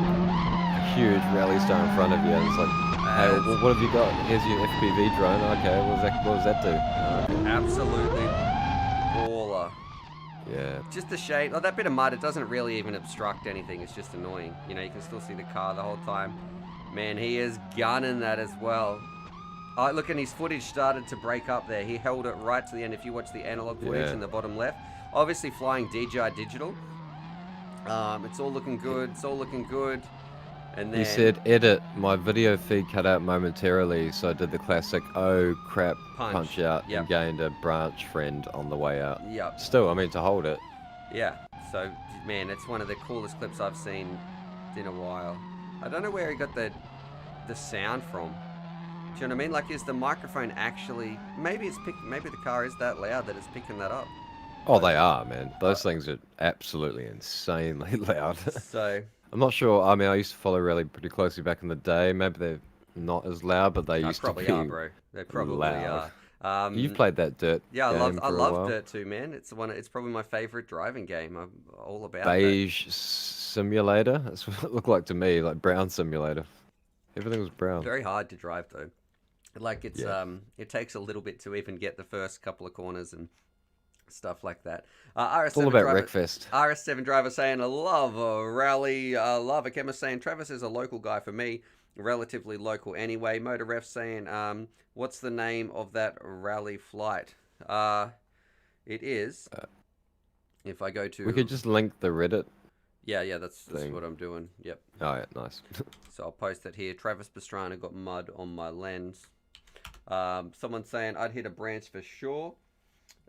B: huge rally star in front of you, and it's like, hey, well, what have you got? Here's your FPV drone. Okay, what does that do?
A: Absolutely baller.
B: Yeah.
A: Just a shame. Oh, that bit of mud, it doesn't really even obstruct anything. It's just annoying. You can still see the car the whole time. Man, he is gunning that as well. Oh, look, and his footage started to break up there. He held it right to the end. If you watch the analog footage in the bottom left, obviously flying DJI digital. It's all looking good. And then,
B: he said, edit, my video feed cut out momentarily, so I did the classic, oh crap, punch out, and gained a branch friend on the way out.
A: Yep.
B: Still, to hold it.
A: Yeah, so, man, it's one of the coolest clips I've seen in a while. I don't know where he got the sound from. Do you know what I mean? Like, is the microphone actually, maybe the car is that loud that it's picking that up.
B: Oh, they are, man. Those things are absolutely insanely loud.
A: So...
B: I'm not sure. I used to follow rally pretty closely back in the day. Maybe they're not as loud, but they used to be
A: are, bro. They probably
B: loud.
A: are.
B: You've played that Dirt.
A: Yeah, I love Dirt 2, man. It's probably my favorite driving game. I'm all about
B: Beige simulator. That's what it looked like to me, like brown simulator. Everything was brown.
A: Very hard to drive though. Like it's it takes a little bit to even get the first couple of corners and stuff like that.
B: It's all about Wreckfest.
A: RS7 driver saying, I love a rally. Lava Kemmer saying, Travis is a local guy for me. Relatively local anyway. Motor Ref saying, what's the name of that rally flight? It is, if I go to...
B: We could just link the Reddit.
A: Yeah, that's what I'm doing. Yep.
B: Oh, yeah, nice.
A: So I'll post that here. Travis Pastrana got mud on my lens. Someone saying, I'd hit a branch for sure.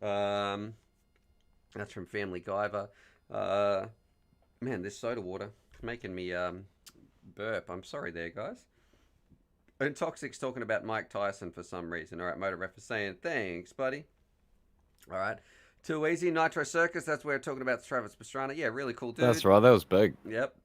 A: That's from Family Guyver. Man, this soda water is making me burp. I'm sorry there, guys. And Toxic's talking about Mike Tyson for some reason. All right, Motor Ref is saying, thanks, buddy. All right. Too Easy, Nitro Circus. That's where we're talking about Travis Pastrana. Yeah, really cool dude.
B: That's right. That was big.
A: Yep.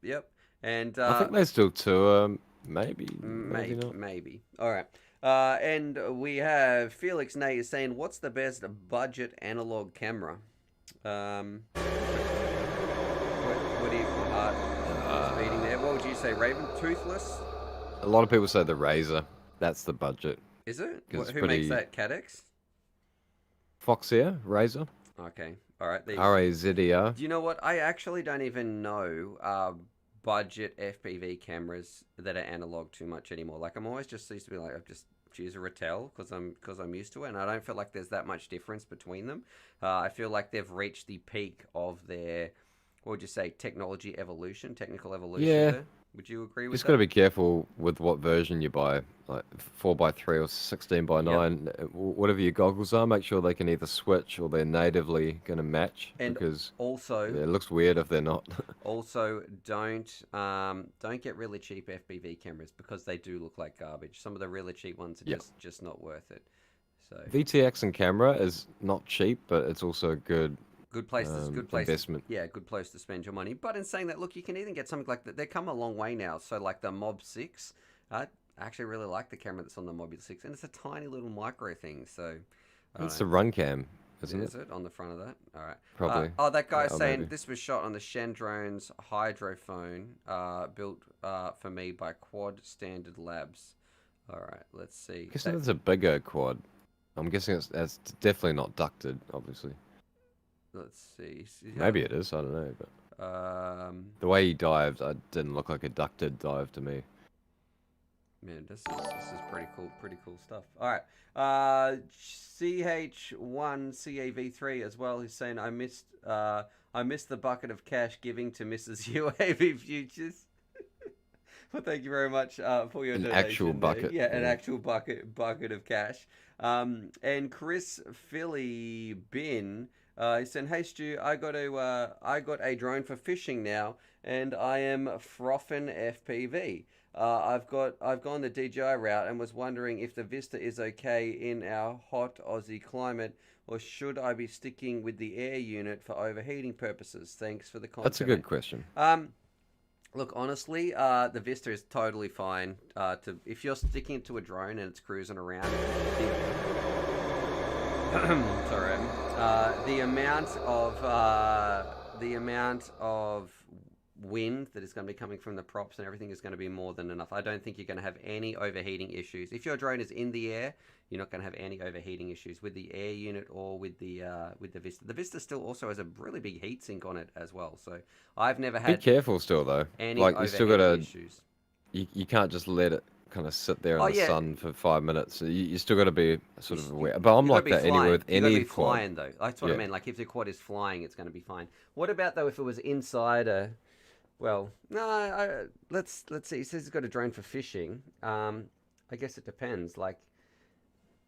A: And
B: I think they still tour Maybe not.
A: Maybe. All right. And we have Felix Nay is saying, what's the best budget analog camera? What do you reading there? What would you say, Raven? Toothless?
B: A lot of people say the Razor. That's the budget.
A: Is it?
B: It's
A: Who
B: pretty...
A: makes that? Cadex?
B: Foxeer Razor.
A: Okay. All right.
B: R-A-Z-E-R.
A: Do you know what? I actually don't even know budget FPV cameras that are analog too much anymore. Like I'm always just used to be like, I've just choose a Ratel because I'm used to it, and I don't feel like there's that much difference between them. I feel like they've reached the peak of their, what would you say, technical evolution
B: Yeah.
A: there? Would you agree with
B: Just
A: that?
B: got to be careful with what version you buy, like 4x3 or 16x9. Whatever your goggles are, make sure they can either switch or they're natively going to match.
A: And
B: because
A: also,
B: it looks weird if they're not.
A: Also, don't get really cheap FPV cameras because they do look like garbage. Some of the really cheap ones are just not worth it. So
B: VTX and camera is not cheap, but it's also good.
A: good places,
B: investment.
A: Yeah, good place to spend your money. But in saying that, look, you can even get something like that. They come a long way now. So like the Mob 6, I actually really like the camera that's on the Mob 6, and it's a tiny little micro thing. So
B: It's a run cam, isn't it?
A: Is it on the front of that? All right.
B: Probably.
A: That guy's
B: Yeah,
A: saying
B: maybe.
A: this was shot on the Shendrone's hydrophone, built for me by Quad Standard Labs. All right, let's see.
B: I guess that's a bigger quad. I'm guessing it's definitely not ducted, obviously.
A: Let's see.
B: Maybe it is, I don't know. But the way he dived, it didn't look like a ducted dive to me.
A: Man, this is pretty cool stuff. All right, CH1CAV3 as well. He's saying I missed the bucket of cash giving to Mrs. UAV Futures. Well, thank you very much for your donation.
B: Actual bucket.
A: Yeah, an actual bucket of cash. And Chris Philly Bin, he said, "Hey Stu, I got a drone for fishing now, and I am frothing FPV. I've gone the DJI route and was wondering if the Vista is okay in our hot Aussie climate, or should I be sticking with the air unit for overheating purposes? Thanks for the content."
B: That's a good question.
A: Look, honestly, the Vista is totally fine. If you're sticking it to a drone and it's cruising around, sorry, the amount of wind that is going to be coming from the props and everything is going to be more than enough. I don't think you're going to have any overheating issues. If your drone is in the air, you're not going to have any overheating issues with the air unit or with the Vista. The Vista still also has a really big heat sink on it as well. So I've never had.
B: Be careful still though.
A: Any
B: like you still gotta.
A: Issues.
B: You can't just let it kind of sit there in the
A: yeah.
B: sun for 5 minutes. You still got to be sort of aware. But I'm like that anyway with any
A: be
B: quad.
A: flying though. That's what I mean. Like if the quad is flying, it's going to be fine. What about though if it was inside a? Well, no. Let's see. He says he's got a drone for fishing. I guess it depends. Like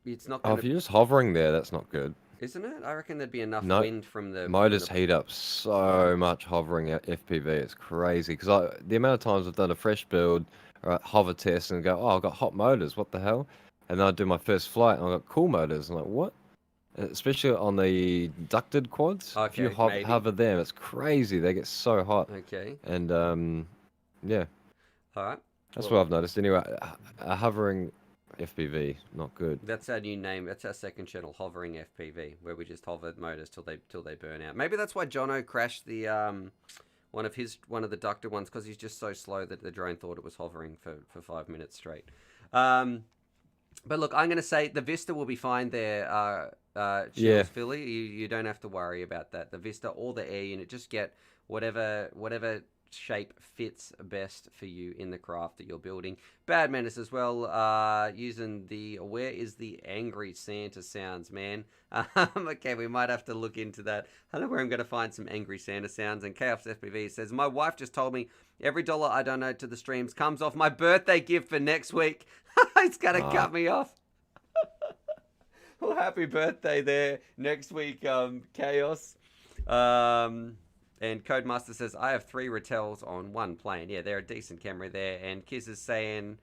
A: it's not.
B: If you're just hovering there, that's not good.
A: Isn't it? I reckon there'd be enough wind from the
B: motors heat up so much hovering at FPV. It's crazy because the amount of times I've done a fresh build or a hover test and go, oh, I've got hot motors. What the hell? And then I do my first flight and I've got cool motors. I'm like, what? Especially on the ducted quads.
A: Okay,
B: if you hover them, it's crazy. They get so hot.
A: Okay.
B: And yeah.
A: All right.
B: That's what I've noticed. Anyway, hovering FPV, not good.
A: That's our new name. That's our second channel, Hovering FPV, where we just hover motors till they burn out. Maybe that's why Jono crashed the one of the ducted ones, because he's just so slow that the drone thought it was hovering for 5 minutes straight. But look, I'm going to say the Vista will be fine there. Chills Philly, you don't have to worry about that. The Vista or the air unit, just get whatever shape fits best for you in the craft that you're building. Bad Menace as well, using the where is the angry Santa sounds, man. Okay, we might have to look into that. I don't know where I'm going to find some angry Santa sounds. And Chaos FPV says, my wife just told me every dollar I donate to the streams comes off my birthday gift for next week. It's going to cut me off. Well, happy birthday there next week, Chaos. And Codemaster says, I have 3 Ratels on one plane. Yeah, they're a decent camera there. And Kiz is saying,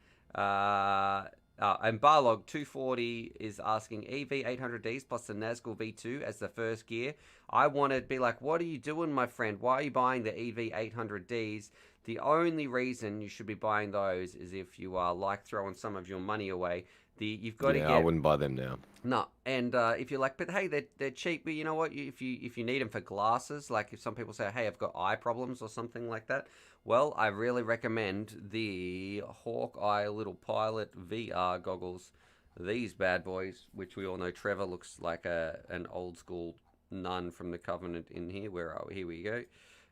A: And Barlog 240 is asking EV 800Ds plus the Nazgul V2 as the first gear. I want to be like, what are you doing, my friend? Why are you buying the EV 800Ds? The only reason you should be buying those is if you are like throwing some of your money away. You've got to get.
B: I wouldn't buy them now.
A: No, and if you're like, but hey, they're cheap. But you know what? If you need them for glasses, like if some people say, hey, I've got eye problems or something like that, well, I really recommend the Hawkeye Little Pilot VR goggles. These bad boys, which we all know, Trevor looks like an old school nun from the Covenant in here. Where are we? Here we go.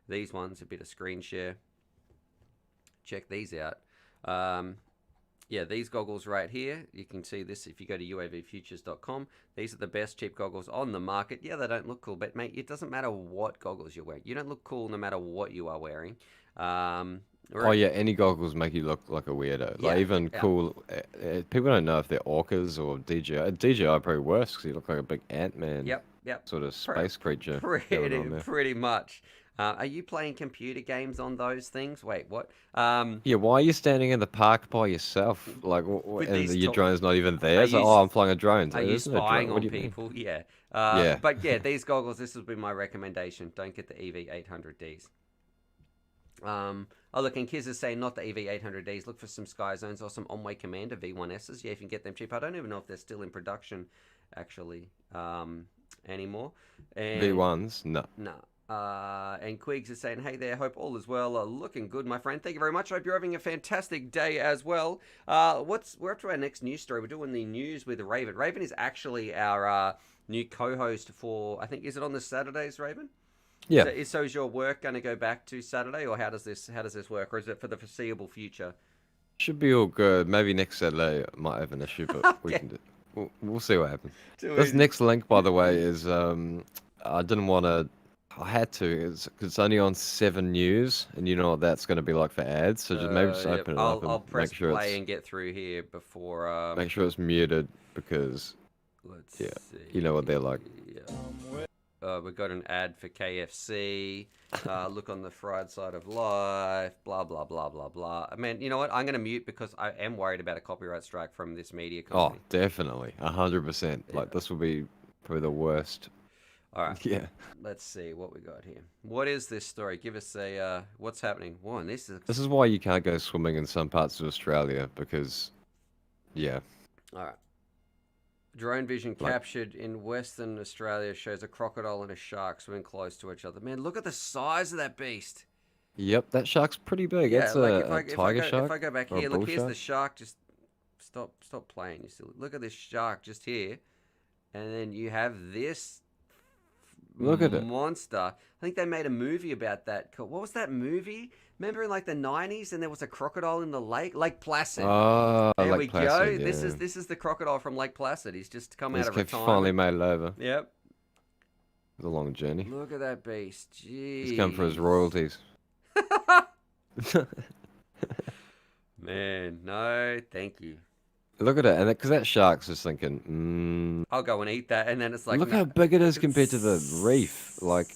A: These ones, a bit of screen share. Check these out. Yeah, these goggles right here, you can see this if you go to UAVFutures.com. These are the best cheap goggles on the market. Yeah, they don't look cool, but mate, it doesn't matter what goggles you're wearing. You don't look cool no matter what you are wearing.
B: Oh yeah, any goggles make you look like a weirdo.
A: Yeah,
B: Like even
A: yeah.
B: cool, people don't know if they're orcas or DJI. DJI probably worse because you look like a big Ant-Man.
A: Yep.
B: Sort of space creature.
A: Pretty much. Are you playing computer games on those things? Wait, what?
B: Yeah, why are you standing in the park by yourself? Like, and your drone's not even there? It's like, oh, I'm flying a drone.
A: Are you spying on people? Yeah.
B: Yeah.
A: But yeah, these goggles, this would be my recommendation. Don't get the EV800Ds. Oh, look, and Kiz is saying not the EV800Ds. Look for some Sky Zones or some On-Way Commander V1Ss. Yeah, if you can get them cheap. I don't even know if they're still in production, actually, anymore. And
B: V1s? No.
A: No. And Quigs is saying, hey there, hope all is well. Looking good, my friend. Thank you very much. Hope you're having a fantastic day as well. We're up to our next news story. We're doing the news with Raven. Raven is actually our new co-host for, I think, is it on the Saturdays, Raven?
B: Yeah.
A: So is your work going to go back to Saturday, or how does this work, or is it for the foreseeable future?
B: Should be all good. Maybe next Saturday I might have an issue, but we can do. We'll see what happens. This next link, by the way, is I didn't want to. I had to, because it's only on 7 News, and you know what that's going to be like for ads. So maybe just open it up and
A: I'll press
B: make sure
A: play and get through here before.
B: Make sure it's muted because
A: Let's see.
B: you know what they're like.
A: Yeah. We've got an ad for KFC. Look on the fried side of life. Blah blah blah blah blah. I mean, you know what? I'm going to mute because I am worried about a copyright strike from this media company.
B: Oh, definitely, 100%. Like this will be probably the worst.
A: All right.
B: Yeah.
A: Let's see what we got here. What is this story? Give us a what's happening. One. This is
B: why you can't go swimming in some parts of Australia because, yeah.
A: All right. Drone vision captured in Western Australia shows a crocodile and a shark swimming close to each other. Man, look at the size of that beast.
B: Yep, that shark's pretty big.
A: Yeah,
B: it's a tiger shark.
A: If I go back here, look, here's the shark. Just stop playing. You still look at this shark just here, and then you have this.
B: Look at it.
A: Monster. I think they made a movie about that. What was that movie? Remember in like the 90s and there was a crocodile in the Lake Placid.
B: Oh,
A: there
B: Lake
A: we
B: Placid,
A: go.
B: Yeah.
A: This is the crocodile from Lake Placid. He's just come out of
B: retirement.
A: retirement.
B: Finally made it over.
A: Yep.
B: It was a long journey.
A: Look at that beast. Jeez.
B: He's come for his royalties.
A: Man, no, thank you.
B: Look at it, and because that shark's just thinking,
A: I'll go and eat that, and then it's like,
B: look how big it is compared to the reef. Like,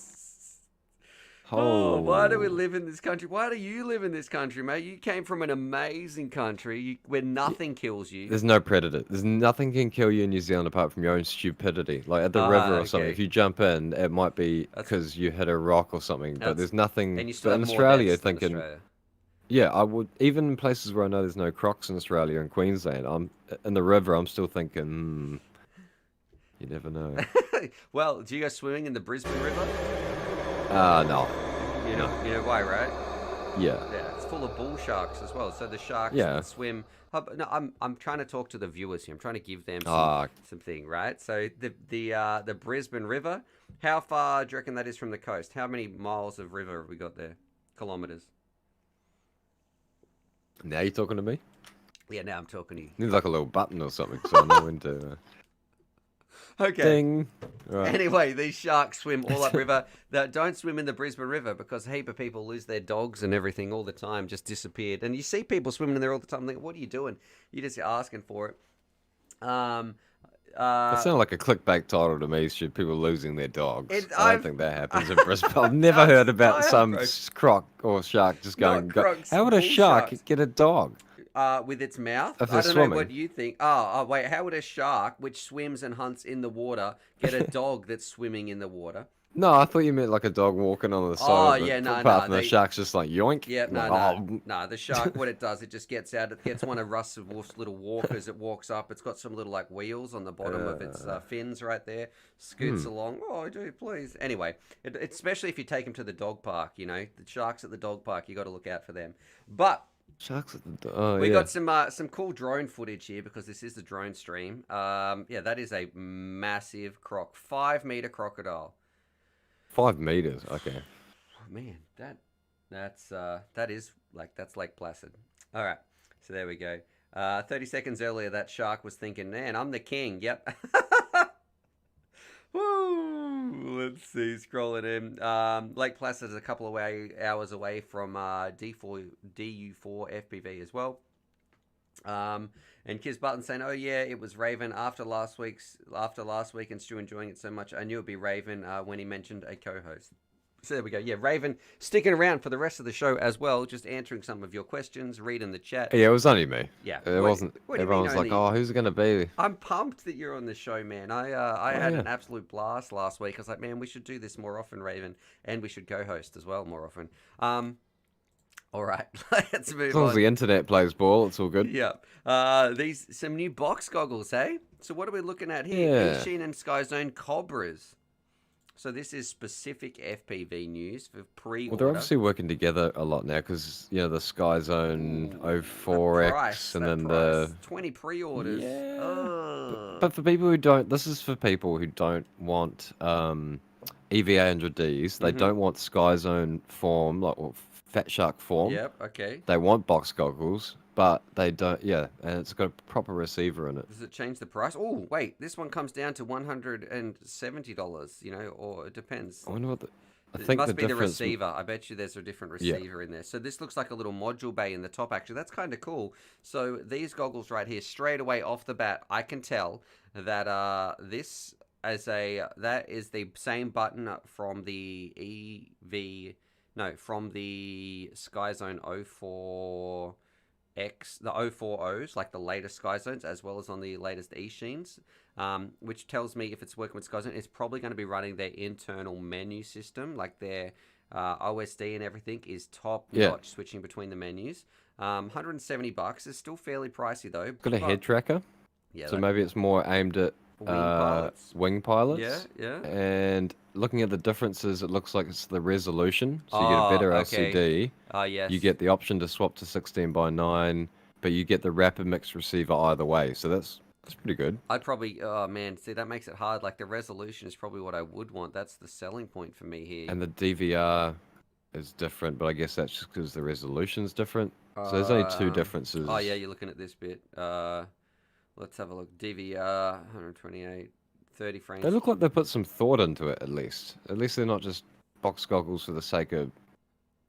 A: oh, why do we live in this country? Why do you live in this country, mate? You came from an amazing country where nothing kills you.
B: There's no predator. There's nothing can kill you in New Zealand apart from your own stupidity. Like at the river or something, if you jump in, it might be because you hit a rock or something. But there's nothing.
A: And you still
B: but
A: have
B: in
A: more
B: Australia,
A: deaths than
B: thinking.
A: Australia.
B: Yeah, I would even in places where I know there's no crocs in Australia and Queensland. I'm in the river. I'm still thinking, you never know.
A: Well, do you go swimming in the Brisbane River?
B: No.
A: You know why, right?
B: Yeah.
A: Yeah, it's full of bull sharks as well. So the sharks swim. No, I'm trying to talk to the viewers here. I'm trying to give them something, right? So the Brisbane River. How far do you reckon that is from the coast? How many miles of river have we got there? Kilometers.
B: Now you're talking to me?
A: Yeah, now I'm talking to you.
B: Need like a little button or something so I know when to...
A: Okay.
B: Ding. Right.
A: Anyway, these sharks swim all upriver. They don't swim in the Brisbane River because a heap of people lose their dogs and everything all the time, just disappeared. And you see people swimming in there all the time. Like, what are you doing? You're just asking for it.
B: It sounded like a clickbait title to me. Should people losing their dogs? I don't think that happens in Brisbane. I've never heard about some croc or shark just going. How would a shark get a dog?
A: with its mouth.
B: If
A: I
B: they're
A: don't know
B: swimming.
A: what you think. Oh, wait. How would a shark, which swims and hunts in the water, get a dog that's swimming in the water?
B: No, I thought you meant like a dog walking on the
A: Oh,
B: side of
A: yeah,
B: the
A: no,
B: footpath, and the
A: they.
B: shark's just like yoink.
A: Yeah,
B: Like,
A: no. The shark, what it does, it just gets out. It gets one of Russ Wolf's little walkers. It walks up. It's got some little like wheels on the bottom of its fins right there. Scoots along. Oh, do please. Anyway, especially if you take them to the dog park. You know, the sharks at the dog park. You got to look out for them. But
B: Sharks at the oh
A: we
B: yeah.
A: got some cool drone footage here because this is the drone stream. Yeah, that is a massive 5-meter crocodile.
B: 5 meters. Okay.
A: Oh, man, that's Lake Placid. All right, so there we go. 30 seconds earlier, that shark was thinking, "Man, I'm the king." Yep. Woo! Let's see, scrolling in. Lake Placid is a couple of hours away from DU4 FPV as well. And Kiz Button saying, "Oh yeah, it was Raven after last week, and Stu enjoying it so much. I knew it'd be Raven when he mentioned a co-host." So there we go. Yeah, Raven sticking around for the rest of the show as well, just answering some of your questions, reading the chat.
B: Yeah, it was only me.
A: Yeah,
B: It wasn't.
A: what do you
B: Everyone
A: mean
B: was like,
A: only?
B: "Oh, who's it gonna be?"
A: I'm pumped that you're on the show, man. I had
B: yeah.
A: an absolute blast last week. I was like, man, we should do this more often, Raven, and we should co-host as well more often. All right, let's move
B: As long
A: on.
B: as the internet plays ball, it's all good.
A: Yeah. Some new box goggles, hey? So what are we looking at here?
B: Yeah.
A: Ishin and Skyzone Cobras. So this is specific FPV news for pre-order.
B: Well, they're obviously working together a lot now because the Sky Zone
A: Ooh,
B: 04X and then the
A: 20 pre-orders.
B: Yeah.
A: Ugh.
B: But for people who don't, this is for people who don't want EVA100Ds. They don't want Sky Zone form, like Fat Shark form.
A: Yep, okay.
B: They want box goggles, but they don't. Yeah, and it's got a proper receiver in it.
A: Does it change the price? Oh, wait, this one comes down to $170, or it depends.
B: I wonder what I
A: It
B: think
A: must
B: the
A: be the
B: difference.
A: receiver. I bet you there's a different receiver in there. So this looks like a little module bay in the top, actually. That's kind of cool. So these goggles right here, straight away off the bat, I can tell that that is the same button from the from the Skyzone 04X, the 04Os, like the latest Skyzones, as well as on the latest Ishiins, which tells me if it's working with Skyzone, it's probably going to be running their internal menu system, like their OSD and everything is top notch, switching between the menus. $170 is still fairly pricey though.
B: Got a head tracker.
A: Yeah,
B: So maybe it's more aimed at wing pilots.
A: Yeah.
B: And looking at the differences, it looks like it's the resolution. So you get a better LCD.
A: Yes.
B: You get the option to swap to 16:9, but you get the rapid mix receiver either way. So that's pretty good.
A: I'd probably, oh man, see that makes it hard. Like the resolution is probably what I would want. That's the selling point for me here.
B: And the DVR is different, but I guess that's just because the resolution's different. So there's only two differences.
A: Oh yeah, you're looking at this bit. Let's have a look. DVR 128, 30 frames.
B: They look like they put some thought into it, at least. At least they're not just box goggles for the sake of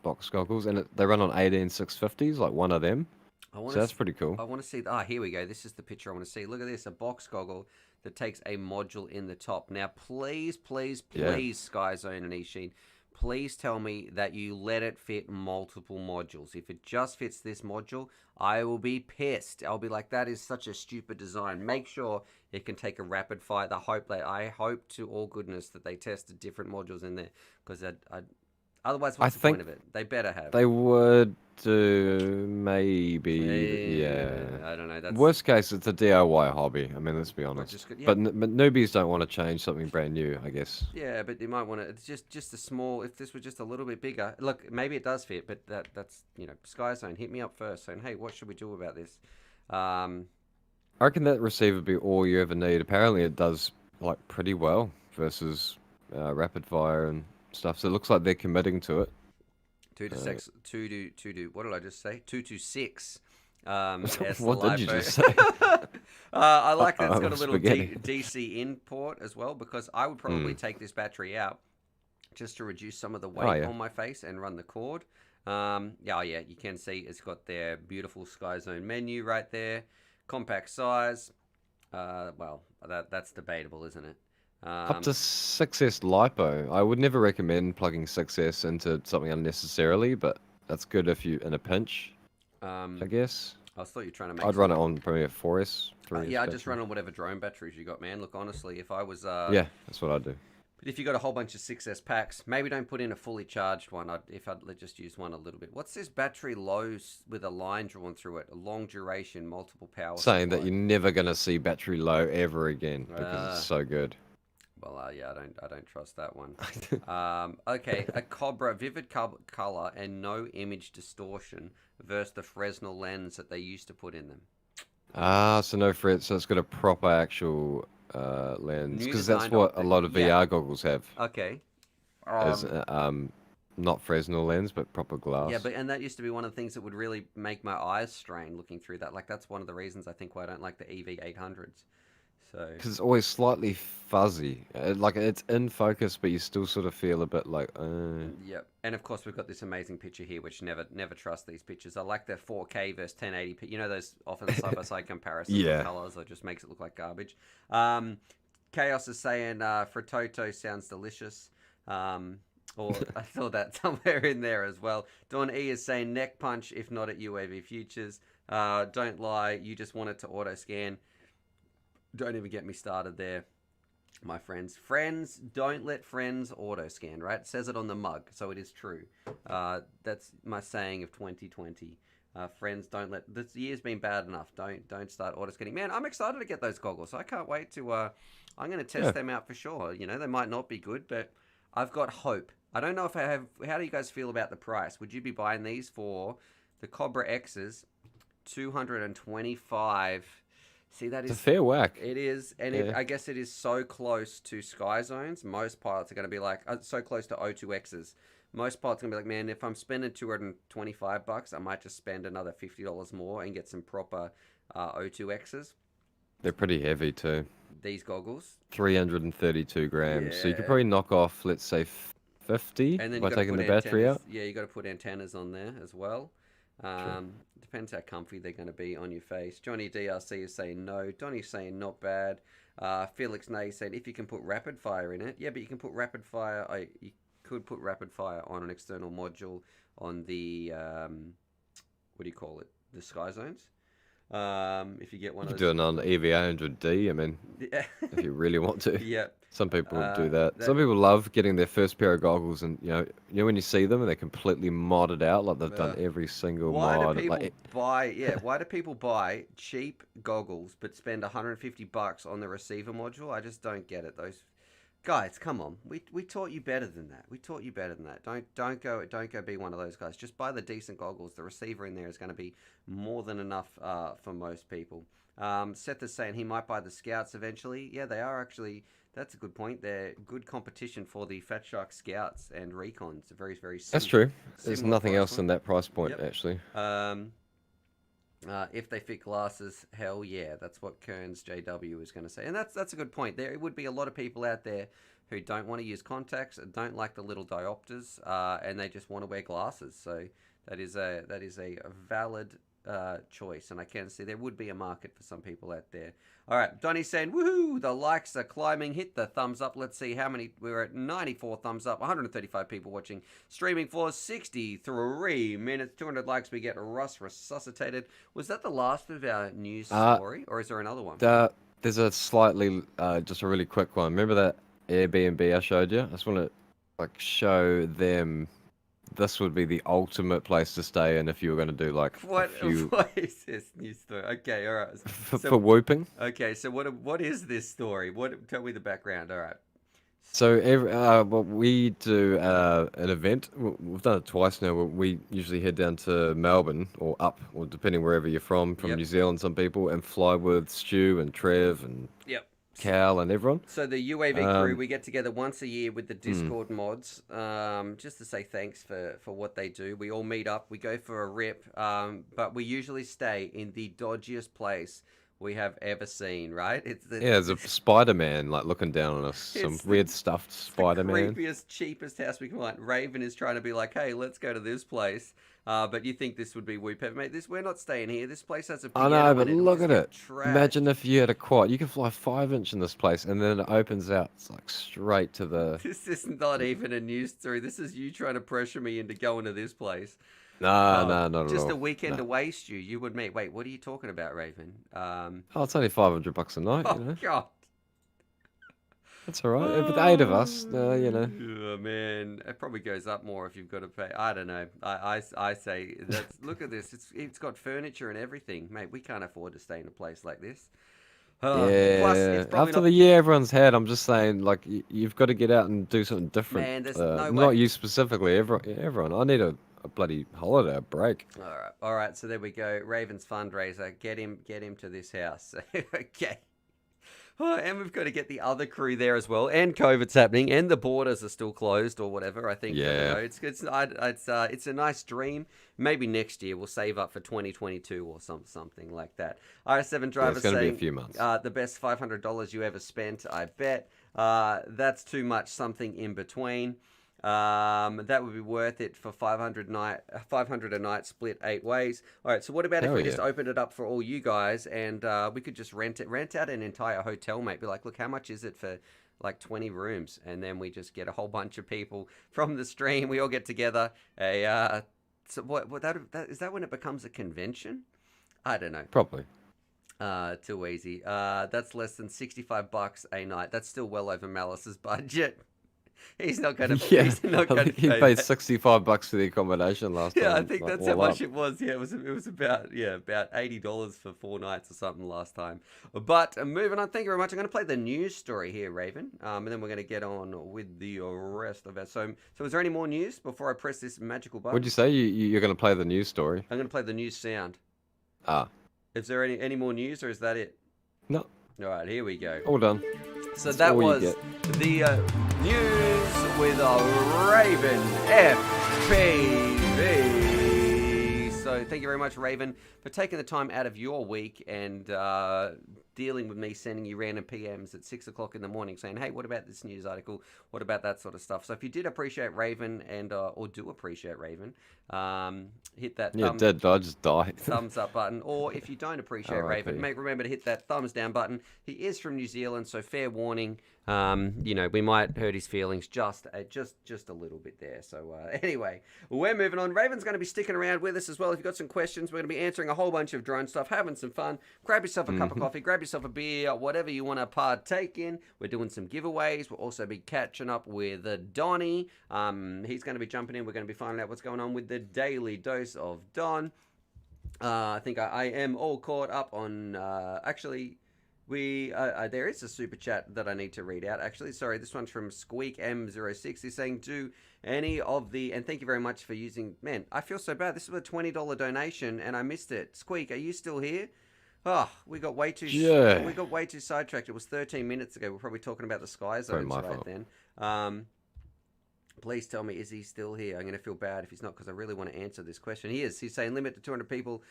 B: box goggles. And they run on 18650s, like one of them. So that's pretty cool.
A: I want to see. Here we go. This is the picture I want to see. Look at this. A box goggle that takes a module in the top. Now, please, Skyzone and Ishin, please tell me that you let it fit multiple modules. If it just fits this module, I will be pissed. I'll be like, that is such a stupid design. Make sure it can take a rapid fire. I hope to all goodness that they tested different modules in there, because otherwise, what's the point of it? They better have.
B: They would do maybe. Yeah.
A: I don't know. That's
B: Worst case, it's a DIY hobby. I mean, let's be honest. But newbies don't want to change something brand new, I guess.
A: Yeah, but you might want to. It's just a small. If this was just a little bit bigger, look, maybe it does fit. But that's Skyzone, hit me up first, saying, hey, what should we do about this?
B: I reckon that receiver would be all you ever need. Apparently, it does like pretty well versus rapid fire and stuff. So it looks like they're committing to it. 2 to 6.
A: What did I just say? 2 to 6.
B: What did you just say?
A: I like that it's got a little
B: spaghetti.
A: DC in port as well, because I would probably take this battery out just to reduce some of the weight on my face and run the cord. You can see it's got their beautiful Skyzone menu right there. Compact size. That's debatable, isn't it?
B: Up to 6S LiPo. I would never recommend plugging 6S into something unnecessarily, but that's good if you in a pinch, I guess.
A: I thought you were trying to make.
B: I'd run it on probably a 4S. 3S
A: Yeah, I just
B: battery.
A: run on whatever drone batteries you got, man. Look, honestly, if I was
B: Yeah, that's what I do.
A: but if you got a whole bunch of 6S packs, maybe don't put in a fully charged one. I'd just use one a little bit. What's this battery low with a line drawn through it? A long duration, multiple power
B: Saying that
A: supply.
B: you're never gonna see battery low ever again because it's so good.
A: Well, yeah, I don't trust that one. Okay, a Cobra, vivid color and no image distortion versus the Fresnel lens that they used to put in them.
B: So no fret. So it's got a proper actual lens
A: New
B: because that's
A: designed
B: what a
A: optic.
B: lot of
A: Yeah.
B: VR goggles have.
A: Okay.
B: Is not Fresnel lens, but proper glass.
A: Yeah, and that used to be one of the things that would really make my eyes strain looking through that. Like that's one of the reasons I think why I don't like the EV800s. So
B: because it's always slightly fuzzy. Like it's in focus, but you still sort of feel a bit like.
A: Yep. And of course we've got this amazing picture here, which never trust these pictures. I like the 4K versus 1080p. You know those often side by side comparisons
B: Yeah.
A: of colors. It just makes it look like garbage. Chaos is saying Fritoto sounds delicious. Or I saw that somewhere in there as well. Dawn E is saying neck punch if not at UAV Futures. Don't lie, you just want it to auto scan. Don't even get me started there, my friends. Friends, don't let friends auto scan, right? It says it on the mug, so it is true. That's my saying of 2020. Friends, don't let this year's been bad enough. Don't start auto scanning. Man, I'm excited to get those goggles. I can't wait to. I'm going to test them out for sure. You know, they might not be good, but I've got hope. I don't know if I have. How do you guys feel about the price? Would you be buying these for the Cobra X's? 225. See, that is
B: It's a fair whack.
A: It is, and
B: Yeah.
A: I guess it is so close to Sky Zones. Most pilots are going to be like, so close to O2Xs. Most pilots are going to be like, man, if I'm spending $225, I might just spend another $50 more and get some proper O2Xs.
B: They're pretty heavy too.
A: These goggles.
B: 332 grams. So you could
A: Yeah.
B: probably knock off, let's say, 50
A: And then
B: by
A: you got to
B: taking
A: put
B: the battery
A: antennas.
B: out.
A: Yeah, you got to put antennas on there as well. Depends how comfy they're going to be on your face. Johnny DRC is saying no. Donny's saying not bad. Felix Nay said if you can put rapid fire in it. Yeah, but you can put rapid fire. You could put rapid fire on an external module on the what do you call it? The Sky Zones. If you get one
B: You
A: of
B: could
A: those.
B: do it on the EV800D. I mean,
A: Yeah.
B: if you really want to.
A: Yeah.
B: Some people do that. Some people love getting their first pair of goggles, and you know when you see them and they're completely modded out, like they've done every single
A: Why
B: mod.
A: do people
B: Like,
A: buy? Yeah, why do people buy cheap goggles but spend $150 on the receiver module? I just don't get it. Those guys, come on. We taught you better than that. We taught you better than that. Don't go be one of those guys. Just buy the decent goggles. The receiver in there is going to be more than enough for most people. Seth is saying he might buy the Scouts eventually. Yeah, they are actually. That's a good point. They're good competition for the Fat Shark Scouts and Recons. Very, very similar.
B: that's true. There's
A: Similar
B: nothing
A: price
B: else
A: point.
B: in that price point,
A: Yep.
B: actually.
A: If they fit glasses, hell yeah. That's what Kearns JW is going to say. And that's a good point. There would be a lot of people out there who don't want to use contacts, don't like the little diopters, and they just want to wear glasses. So that is a valid choice, and I can see there would be a market for some people out there. All right, Donnie's saying, woohoo, the likes are climbing. Hit the thumbs up. Let's see how many. We're at 94 thumbs up, 135 people watching. Streaming for 63 minutes, 200 likes. We get Russ resuscitated. Was that the last of our news story, or is there another one?
B: There's a slightly, just a really quick one. Remember that Airbnb I showed you? I just want to show them. This would be the ultimate place to stay in if you were going to do like
A: What is this news story? Okay, all right.
B: for whooping.
A: Okay, so what is this story? Tell me the background. All right.
B: So we do an event. We've done it twice now. We usually head down to Melbourne or up, or depending wherever you're from
A: Yep.
B: New Zealand, some people, and fly with Stu and Trev and
A: Yep.
B: Cal and everyone.
A: So the UAV crew, we get together once a year with the Discord mods, just to say thanks for what they do. We all meet up, we go for a rip, but we usually stay in the dodgiest place we have ever seen, right?
B: There's a Spider-Man looking down on us. Some weird stuffed Spider-Man.
A: The creepiest, cheapest house we can find. Raven is trying to be like, hey, let's go to this place. But you think this would be Whoop, mate? We're not staying here. This place has a piano.
B: I know, but look at it.
A: Trash.
B: Imagine if you had a quad. You can fly 5-inch in this place, and then it opens out. It's like straight to the.
A: This is not even a news story. This is you trying to pressure me into going to this place.
B: No, no, not at
A: Just
B: all.
A: a weekend
B: No.
A: away, Stu. You would meet. Wait, what are you talking about, Raven?
B: Oh, it's only $500 a night,
A: Oh
B: you know.
A: God.
B: That's all right. With 8 of us, you know.
A: Oh, man, it probably goes up more if you've got to pay. I don't know. I say that's look at this. It's got furniture and everything, mate. We can't afford to stay in a place like this. Plus,
B: Yeah.
A: it's probably
B: After
A: not.
B: the year everyone's had, I'm just saying, like, you've got to get out and do something different.
A: Man, there's no
B: Not
A: way.
B: you specifically, everyone. I need a bloody holiday, a break.
A: All right. So there we go. Raven's fundraiser. Get him to this house. Okay. Oh, and we've got to get the other crew there as well. And COVID's happening, and the borders are still closed or whatever. I think. I don't
B: Yeah.
A: know. It's a nice dream. Maybe next year we'll save up for 2022 or something like that. RS7
B: Yeah,
A: driver
B: it's going to be a
A: saying
B: few months.
A: the best $500 you ever spent. I bet. That's too much. Something in between. That would be worth it for 500 a night split 8 ways. All right, so what about if
B: Hell
A: we
B: yeah.
A: just opened it up for all you guys and we could just rent out an entire hotel, mate. Be like, look, how much is it for like 20 rooms? And then we just get a whole bunch of people from the stream. We all get together. So what that is that when it becomes a convention? I don't know.
B: Probably.
A: Too easy. That's less than $65 a night. That's still well over Malice's budget. He's not going to.
B: Yeah,
A: He's not
B: I
A: going to
B: think he
A: pay
B: paid
A: that.
B: $65 for the accommodation last time.
A: Yeah, I think
B: like,
A: that's how
B: all
A: much
B: up.
A: it was. Yeah, it was about $80 for 4 nights or something last time. But moving on, thank you very much. I'm going to play the news story here, Raven, and then we're going to get on with the rest of it. So is there any more news before I press this magical button?
B: What'd you say? You're going to play the news story?
A: I'm going to play the news sound.
B: Ah,
A: Is there any more news, or is that it?
B: no,
A: All right, here we go.
B: all done.
A: So
B: That's
A: that
B: all you
A: was
B: get.
A: the news with a Raven FPV. So thank you very much, Raven, for taking the time out of your week and dealing with me sending you random PMs at 6 o'clock in the morning saying, hey, what about this news article? What about that sort of stuff? So if you did appreciate Raven and or do appreciate Raven, hit that
B: Yeah, dead. I just died.
A: thumbs up button, or if you don't appreciate
B: R.I.P.
A: Raven, remember to hit that thumbs down button. He is from New Zealand, so fair warning. We might hurt his feelings just a little bit there. So anyway, we're moving on. Raven's going to be sticking around with us as well. If you've got some questions, we're going to be answering a whole bunch of drone stuff, having some fun. Grab yourself a cup of coffee, grab yourself a beer, whatever you want to partake in. We're doing some giveaways. We'll also be catching up with Donnie. He's going to be jumping in. We're going to be finding out what's going on with the Daily Dose of Don. I think I am all caught up on, actually, there is a super chat that I need to read out, actually. Sorry, this one's from Squeak M06. He's saying, do any of the, and thank you very much for using, man, I feel so bad. This was a $20 donation and I missed it. Squeak, are you still here? Oh, we got way too sidetracked. It was 13 minutes ago. We're probably talking about the Sky Zones right then. Please tell me, is he still here? I'm going to feel bad if he's not, because I really want to answer this question. He is. He's saying limit to 200 people,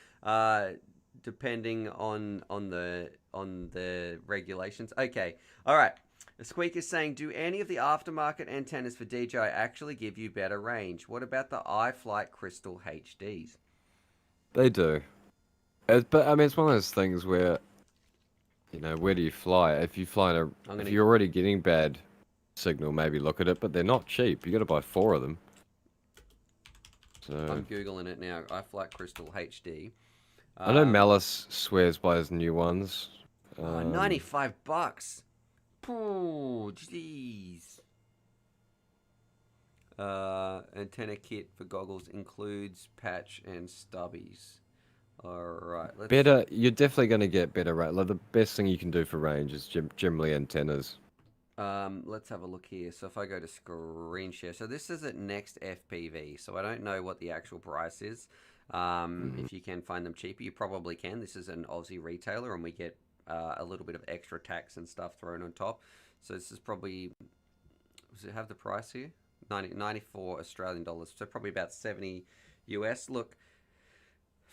A: depending on the regulations. Okay. All right. The Squeak is saying, do any of the aftermarket antennas for DJI actually give you better range? What about the iFlight Crystal HDs?
B: They do. But I mean, it's one of those things where, where do you fly? If you fly if you're already getting bad signal, maybe look at it. But they're not cheap. You got to buy 4 of them. So
A: I'm googling it now. iFlight Crystal HD.
B: I know Malice swears by his new ones.
A: $95. Oh, jeez. Antenna kit for goggles includes patch and stubbies. Alright,
B: you're definitely going to get better range. Like, the best thing you can do for range is generally antennas.
A: Let's have a look here. So if I go to screen share, so this is at Next FPV, so I don't know what the actual price is. If you can find them cheaper, you probably can. This is an Aussie retailer and we get a little bit of extra tax and stuff thrown on top. So this is probably, does it have the price here? 94 Australian dollars, so probably about 70 US. Look,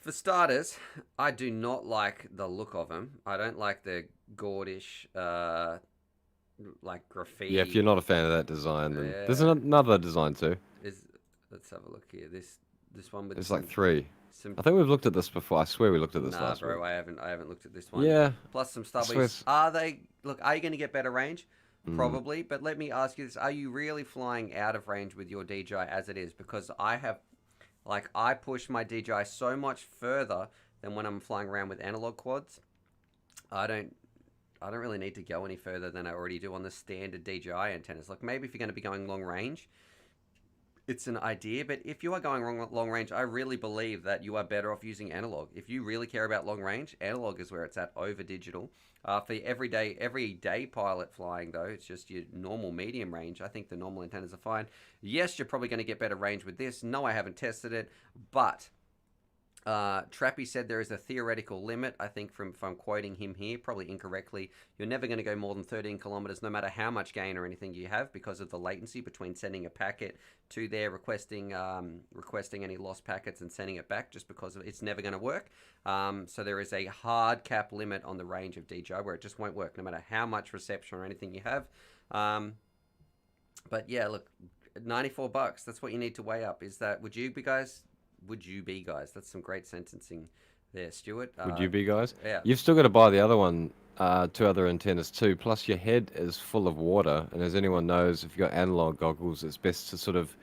A: for starters, I do not like the look of them. I don't like the gaudish, like graffiti.
B: Yeah, if you're not a fan of that design, then there's another design too.
A: Let's have a look here. This one with
B: like 3. I think we've looked at this before. I swear we looked at this last week.
A: I haven't looked at this one.
B: Yeah.
A: Plus some stubbies. Are you going to get better range? Probably, but let me ask you this. Are you really flying out of range with your DJI as it is? Because I have Like, I push my DJI so much further than when I'm flying around with analog quads. I don't really need to go any further than I already do on the standard DJI antennas. Like, maybe if you're going to be going long range, it's an idea, but if you are going long range, I really believe that you are better off using analog. If you really care about long range, analog is where it's at over digital. For everyday pilot flying, though, it's just your normal medium range. I think the normal antennas are fine. Yes, you're probably going to get better range with this. No, I haven't tested it, but Trappy said there is a theoretical limit. I think if I'm quoting him here, probably incorrectly, you're never going to go more than 13 kilometers, no matter how much gain or anything you have, because of the latency between sending a packet to there, requesting any lost packets and sending it back, just because it's never going to work. So there is a hard cap limit on the range of DJI where it just won't work, no matter how much reception or anything you have. But yeah, look, $94. That's what you need to weigh up. Would you be guys? That's some great sentencing there, Stuart.
B: Would you be guys?
A: Yeah.
B: You've still got to buy the other one, 2 other antennas too. Plus your head is full of water, and as anyone knows, if you've got analog goggles, it's best to sort of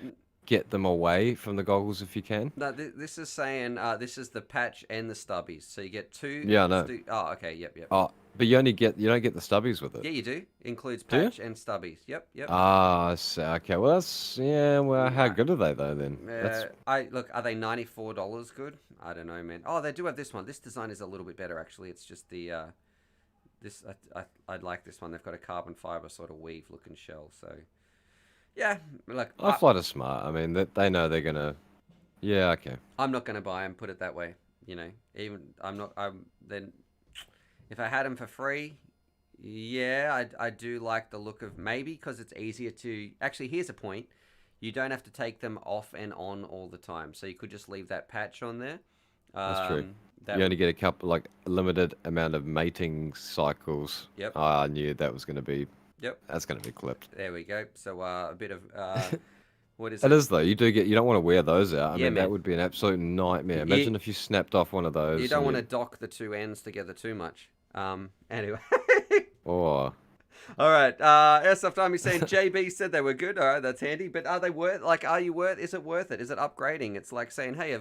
B: get them away from the goggles if you can.
A: No, this is saying this is the patch and the stubbies, so you get 2.
B: Yeah, I know.
A: Oh, okay, yep.
B: Oh, but you don't get the stubbies with it.
A: Yeah, you do. Includes patch and stubbies. Yep.
B: Ah, so, okay. Well, how good are they though then?
A: Are they $94 good? I don't know, man. Oh, they do have this one. This design is a little bit better actually. It's just the I'd like this one. They've got a carbon fiber sort of weave looking shell. So yeah, look.
B: Flight are smart. I mean, they know they're gonna. Yeah, okay.
A: I'm not gonna buy them. Put it that way. You know, then. If I had them for free, yeah, I do like the look of, maybe because it's easier to... Actually, here's a point. You don't have to take them off and on all the time. So you could just leave that patch on there.
B: That's true. You only get a limited amount of mating cycles.
A: Yep.
B: I knew that was going to be...
A: Yep.
B: That's going to be clipped.
A: There we go. So a bit of... what is
B: it? It is, though. You don't want to wear those out. I mean,
A: man.
B: That would be an absolute nightmare. Imagine if you snapped off one of those.
A: You don't want to dock the 2 ends together too much. Anyway.
B: Oh.
A: All right. Airsoft Army saying JB said they were good. All right, that's handy. But are they worth? Is it worth it? Is it upgrading? It's like saying, hey,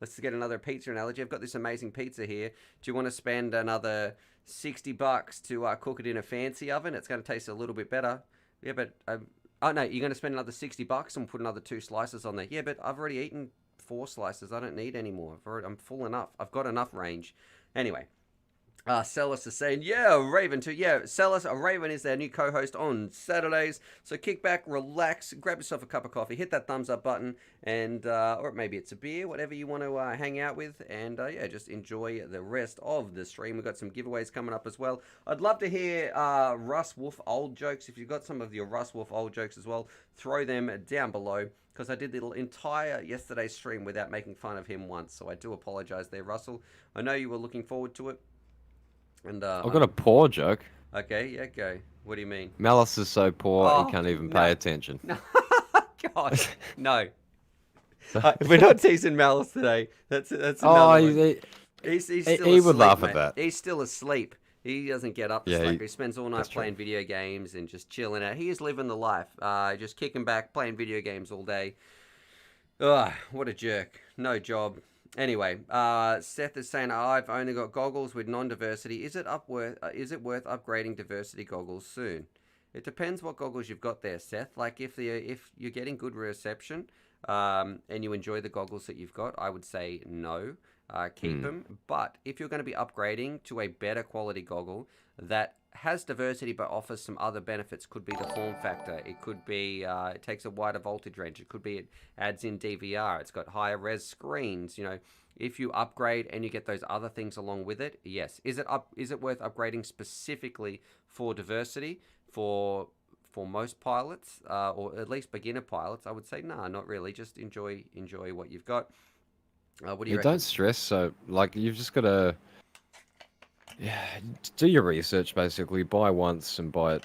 A: let's get another pizza analogy. I've got this amazing pizza here. Do you want to spend another $60 to cook it in a fancy oven? It's going to taste a little bit better. Yeah, but oh no, you're going to spend another $60 and put another 2 slices on there. Yeah, but I've already eaten 4 slices. I don't need any more. I'm full enough. I've got enough range. Anyway. Celis is saying, yeah, Raven too. Yeah, Celis, Raven is their new co-host on Saturdays. So kick back, relax, grab yourself a cup of coffee, hit that thumbs up button, and or maybe it's a beer, whatever you want to hang out with, and yeah, just enjoy the rest of the stream. We've got some giveaways coming up as well. I'd love to hear Russ Wolf old jokes. If you've got some of your Russ Wolf old jokes as well, throw them down below, because I did the entire yesterday's stream without making fun of him once. So I do apologize there, Russell. I know you were looking forward to it. And
B: I've got a poor joke.
A: Okay, yeah, go. What do you mean?
B: Malice is so poor he can't even pay attention.
A: No. God, no. We're not teasing Malice today. That's another one. He's still asleep,
B: he would laugh
A: mate.
B: at that.
A: He's still asleep. He doesn't get up to sleep. He spends all night playing video games and just chilling out. He is living the life. Just kicking back, playing video games all day. Ugh, what a jerk. No job. Anyway, Seth is saying, I've only got goggles with non-diversity. Is it worth upgrading diversity goggles soon? It depends what goggles you've got there, Seth. Like if you're getting good reception and you enjoy the goggles that you've got, I would say no. Keep them. But if you're going to be upgrading to a better quality goggle that has diversity but offers some other benefits, could be the form factor, it could be it takes a wider voltage range, it could be it adds in DVR, it's got higher res screens, you know, if you upgrade and you get those other things along with it, yes. Is it worth upgrading specifically for diversity for most pilots, or at least beginner pilots? I would say nah, not really. Just enjoy what you've got. What do you reckon?
B: Don't stress. So like you've just got to do your research basically. Buy once and buy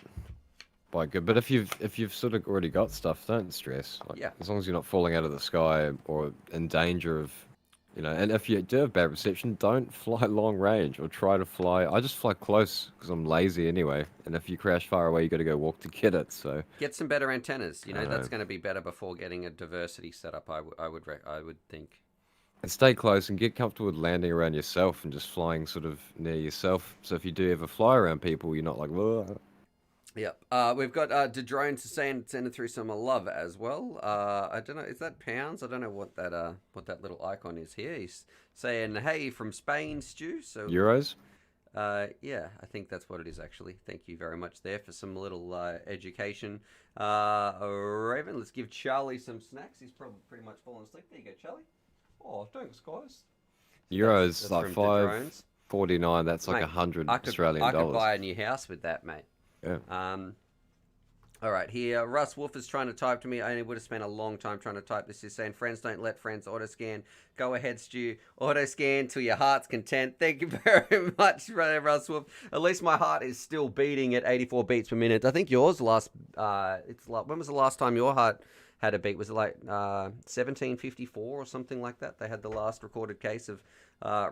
B: good. But if you've sort of already got stuff, don't stress. Like, as long as you're not falling out of the sky or in danger of You know, and if you do have bad reception, don't fly long range or try to fly. I just fly close because I'm lazy anyway. And if you crash far away, you got to go walk to get it. So
A: Get some better antennas. You know,
B: uh,
A: that's going to be better before getting a diversity setup. I would think.
B: and stay close and get comfortable with landing around yourself and just flying sort of near yourself. So if you do ever fly around people, you're not like, whoa.
A: Yep. We've got the drones sending through some love as well. I don't know. Is that pounds? I don't know what that little icon is here. He's saying, "Hey, from Spain, Stu." So
B: Euros?
A: yeah, I think that's what it is actually. Thank you very much there for some little education. Raven, let's give Charlie some snacks. He's probably pretty much fallen asleep. There you go, Charlie. Oh, thanks, guys.
B: Euros,
A: That's
B: like
A: from the drones.
B: 5.49. That's like
A: Mate,
B: 100
A: I could
B: Australian dollars.
A: buy a new house with that, mate.
B: Yeah.
A: All right, here, Russ Wolf is trying to type to me. I only would have spent a long time trying to type this. He's saying, friends don't let friends auto-scan. Go ahead, Stu. Auto-scan till your heart's content. Thank you very much, Russ Wolf. At least my heart is still beating at 84 beats per minute. I think yours when was the last time your heart had a beat? Was it like 1754 or something like that? They had the last recorded case of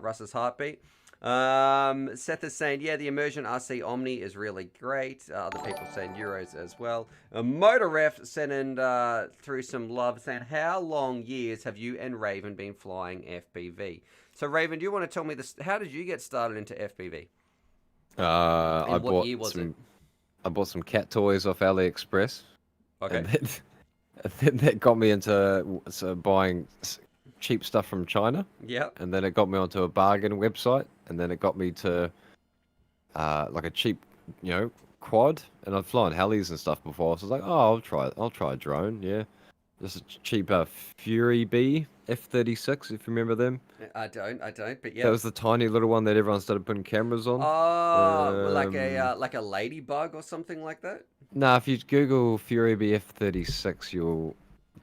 A: Russ's heartbeat. Seth is saying, yeah, the Immersion RC Omni is really great. Other people saying Euros as well. Motor Ref sending through some love saying, how long years have you and Raven been flying FPV? So Raven, do you want to tell me this? How did you get started into FPV?
B: I
A: what year was it?
B: I bought some cat toys off AliExpress.
A: Okay.
B: And then that got me into buying cheap stuff from China.
A: Yeah.
B: And then it got me onto a bargain website. And then it got me to like a cheap, quad. And I'd flown helis and stuff before. So I was like, oh, I'll try a drone. Yeah. Just a cheap Fury B F-36, if you remember them.
A: I don't, but yeah.
B: That was the tiny little one that everyone started putting cameras on.
A: Oh, like a ladybug or something like that?
B: Nah, if you Google Fury B F-36,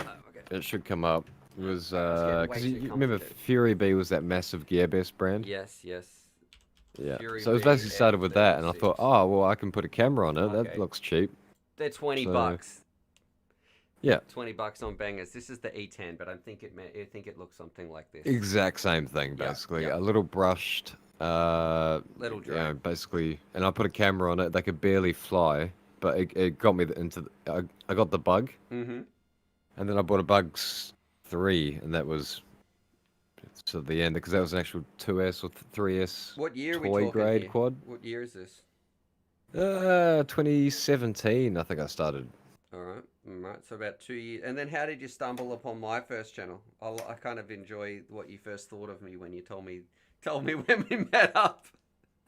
A: Okay.
B: it should come up. It was
A: way
B: because
A: too
B: you remember
A: complicated.
B: Fury B was that massive gearbest brand.
A: Yes.
B: Yeah.
A: Fury
B: So it was
A: B
B: basically started with that, and I thought,
A: F-36.
B: oh well, I can put a camera on it.
A: Okay.
B: That looks cheap.
A: They're 20
B: So,
A: bucks.
B: Yeah.
A: 20 bucks on bangers. This is the E10, but I think it looks something like this.
B: Exact same thing,
A: Yeah,
B: basically.
A: yeah.
B: A little brushed.
A: Little
B: You know,
A: drone.
B: basically, and I put a camera on it. They could barely fly, but it got me into. I got the bug,
A: Mm-hmm.
B: and then I bought a Bugs 3, and that was to the end because that was an actual 2S or 3S
A: What year are we
B: toy
A: talking
B: grade
A: here?
B: quad.
A: What year is this?
B: 2017, I think I started.
A: All right. So about 2 years. And then how did you stumble upon my first channel? I kind of enjoy what you first thought of me when you told me when we met up.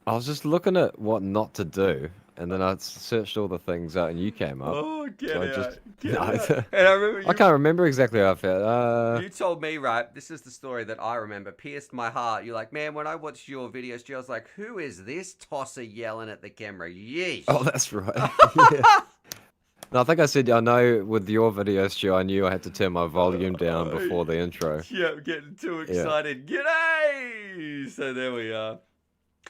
B: I was just looking at what not to do, and then I searched all the things out, and you came up.
A: Oh, get
B: So I
A: out.
B: just-
A: Get
B: No,
A: out. And I remember
B: I can't remember exactly how I felt.
A: you told me, right? This is the story that I remember. Pierced my heart. You're like, man, when I watched your videos, I was like, who is this tosser yelling at the camera? Yeesh.
B: Oh, that's right. Yeah. No, I think I said, I know with your video, Stu, I knew I had to turn my volume down before the intro.
A: Yeah, I'm getting too excited. G'day! So there we are.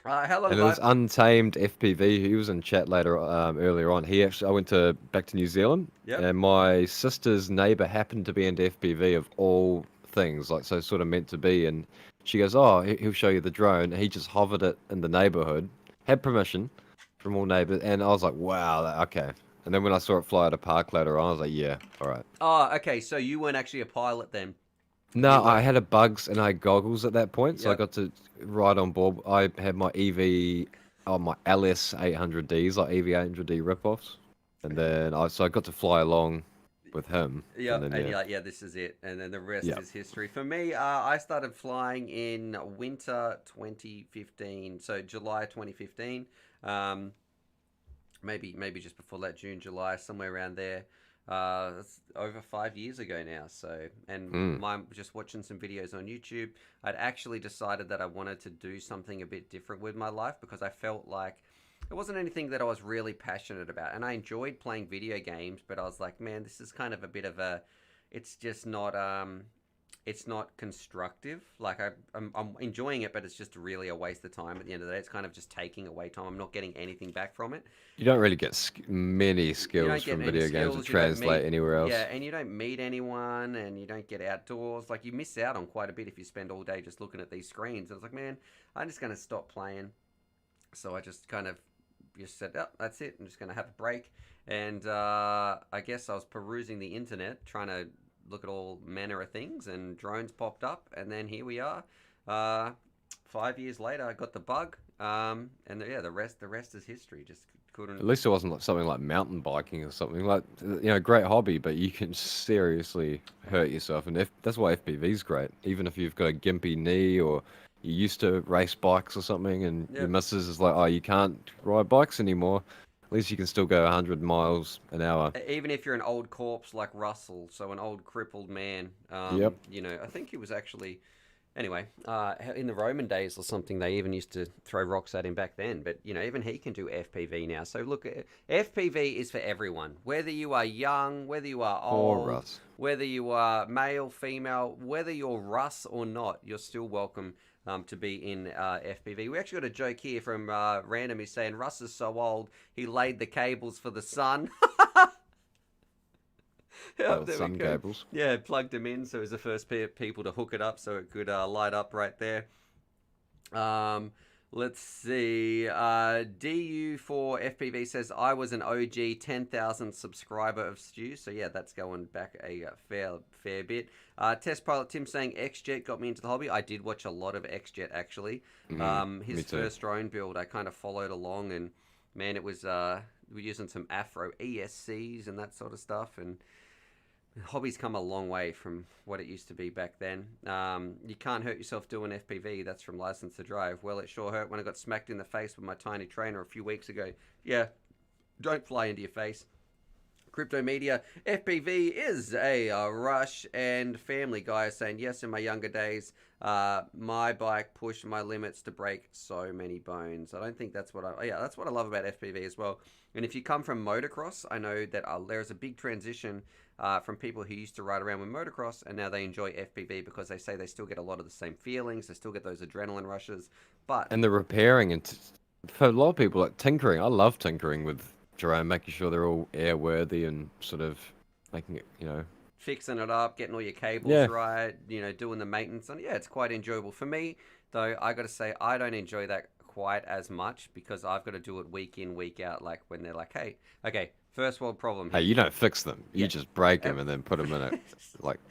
A: How long
B: And it was Untamed FPV. He was in chat earlier on. I went back to New Zealand,
A: Yep.
B: and my sister's neighbor happened to be into FPV of all things, like so sort of meant to be. And she goes, "Oh, he'll show you the drone." He just hovered it in the neighborhood, had permission from all neighbors, and I was like, "Wow, okay." And then when I saw it fly at a park later on, I was like, "Yeah, all right."
A: Oh, okay. So you weren't actually a pilot then.
B: No, I had a bugs and I had goggles at that point, so I
A: Yep.
B: got to ride on board. I had my my LS 800Ds, like EV 800D ripoffs, and then I got to fly along with him.
A: Yeah,
B: and
A: and
B: then,
A: you're like, yeah, this is it. And then the rest
B: Yeah.
A: is history. For me, I started flying in winter 2015, so July 2015. Maybe just before that, June, July, somewhere around there. That's over 5 years ago now. So, and just watching some videos on YouTube, I'd actually decided that I wanted to do something a bit different with my life because I felt like it wasn't anything that I was really passionate about. And I enjoyed playing video games, but I was like, man, this is kind of a bit of a, it's just not, it's not constructive. Like I'm enjoying it, but it's just really a waste of time at the end of the day. It's kind of just taking away time. I'm not getting anything back from it.
B: You don't really get many
A: You
B: skills
A: don't get
B: from
A: any
B: video games that
A: skills. You don't
B: translate
A: meet,
B: anywhere
A: yeah,
B: else.
A: and you don't meet anyone, and you don't get outdoors. Like you miss out on quite a bit if you spend all day just looking at these screens. And it's like, man, I'm just gonna stop playing. So I just kind of just said, oh, that's it. I'm just gonna have a break. And I guess I was perusing the internet, trying to look at all manner of things, and drones popped up, and then here we are. 5 years later, I got the bug, and yeah, the rest is history. Just couldn't.
B: At least it wasn't like something like mountain biking or something like, great hobby, but you can seriously hurt yourself, and that's why FPV's great. Even if you've got a gimpy knee or you used to race bikes or something, and your
A: Yep.
B: missus is like, oh, you can't ride bikes anymore. At least you can still go 100 miles an hour.
A: Even if you're an old corpse like Russell, so an old crippled man,
B: Yep.
A: I think he was actually, anyway, in the Roman days or something, they even used to throw rocks at him back then. But, even he can do FPV now. So look, FPV is for everyone. Whether you are young, whether you are
B: Or
A: old,
B: Russ.
A: whether you are male, female, whether you're Russ or not, you're still welcome to be in FPV. We actually got a joke here from Random who's saying Russ is so old, he laid the cables for the sun.
B: Little
A: there we
B: sun
A: go.
B: cables.
A: Yeah, plugged them in, so it was the first people to hook it up so it could light up right there. Let's see. DU for FPV says, I was an OG 10,000 subscriber of Stew. So yeah, that's going back a fair bit. Test Pilot Tim saying XJet got me into the hobby. I did watch a lot of XJet actually. His first drone build, I kind of followed along, and man, it was we're using some Afro ESCs and that sort of stuff, and hobby's come a long way from what it used to be back then. You can't hurt yourself doing FPV. That's from License to Drive. Well, it sure hurt when I got smacked in the face with my tiny trainer a few weeks ago. Yeah, don't fly into your face. Crypto Media, FPV is a rush, and Family Guy is saying, yes, in my younger days, my bike pushed my limits to break so many bones. I don't think that's what that's what I love about FPV as well. And if you come from motocross, I know that there's a big transition from people who used to ride around with motocross, and now they enjoy FPV because they say they still get a lot of the same feelings, they still get those adrenaline rushes.
B: And the repairing, and for a lot of people, like tinkering. I love tinkering with drone, making sure they're all airworthy and sort of making it,
A: fixing it up, getting all your cables right, doing the maintenance on it. Yeah, it's quite enjoyable. For me, though, I got to say, I don't enjoy that quite as much because I've got to do it week in, week out. Like when they're like, hey, okay, first world problem.
B: Hey, you don't fix them. You just break them and then put them in it.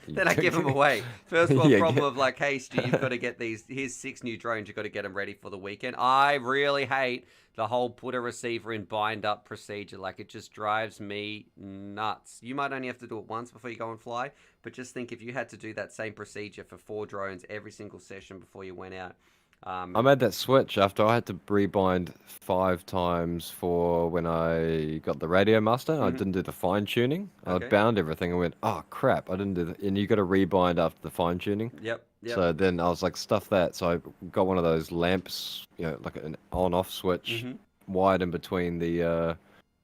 A: Then I give them away. First world
B: Yeah,
A: problem of like, hey, Stu, you've got to get here's 6 new drones. You've got to get them ready for the weekend. I really hate the whole put a receiver in bind up procedure. Like, it just drives me nuts. You might only have to do it once before you go and fly, but just think if you had to do that same procedure for 4 drones every single session before you went out.
B: I made that switch after I had to rebind 5 times for when I got the Radio Master. I didn't do the fine tuning.
A: Okay.
B: I bound everything and went, oh crap, I didn't do that. And you got to rebind after the fine tuning.
A: Yep.
B: So then I was like, stuff that. So I got one of those lamps, like an on-off switch, wired in between the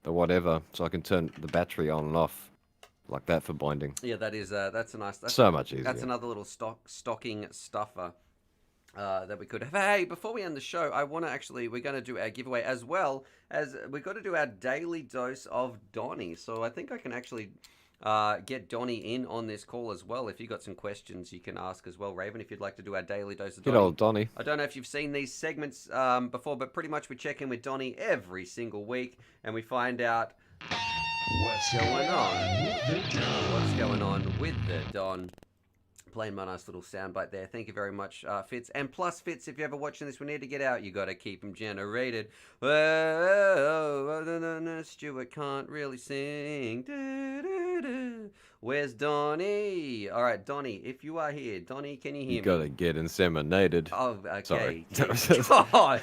B: whatever, so I can turn the battery on and off like that for binding.
A: Yeah, that's a nice.
B: So much easier.
A: That's another little stocking stuffer that we could have. Hey, before we end the show, I want to we're going to do our giveaway as well as we've got to do our daily dose of Donnie. So I think I can actually get Donnie in on this call as well. If you got some questions, you can ask as well, Raven, if you'd like to do our daily dose of Donnie.
B: Good old Donnie.
A: I don't know if you've seen these segments before, but pretty much we check in with Donnie every single week and we find out what's going on with the Don. Playing my nice little soundbite there. Thank you very much, Fitz. And plus, Fitz, if you're ever watching this, we need to get out. You got to keep them generated. Stuart can't really sing. Where's Donnie? All right, Donnie, if you are here, Donnie, can you hear me?
B: You got to get inseminated.
A: Oh, okay.
B: Sorry.
A: God.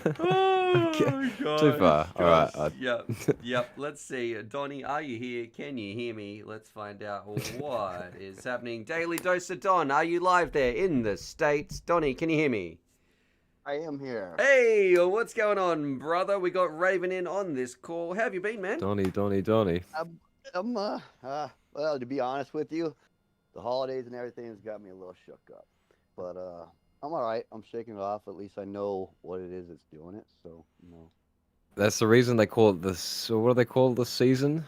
B: Okay.
A: God.
B: Too far. All right.
A: Yep. Let's see. Donnie, are you here? Can you hear me? Let's find out what is happening. Daily Dose of Don, are you live there in the States? Donnie, can you hear me?
C: I am here.
A: Hey, what's going on, brother? We got Raven in on this call. How have you been, man?
B: Donnie.
C: I'm Well, to be honest with you, the holidays and everything has got me a little shook up. But I'm all right. I'm shaking it off. At least I know what it is that's doing it. So,
B: That's the reason they call it this. What do they call this season?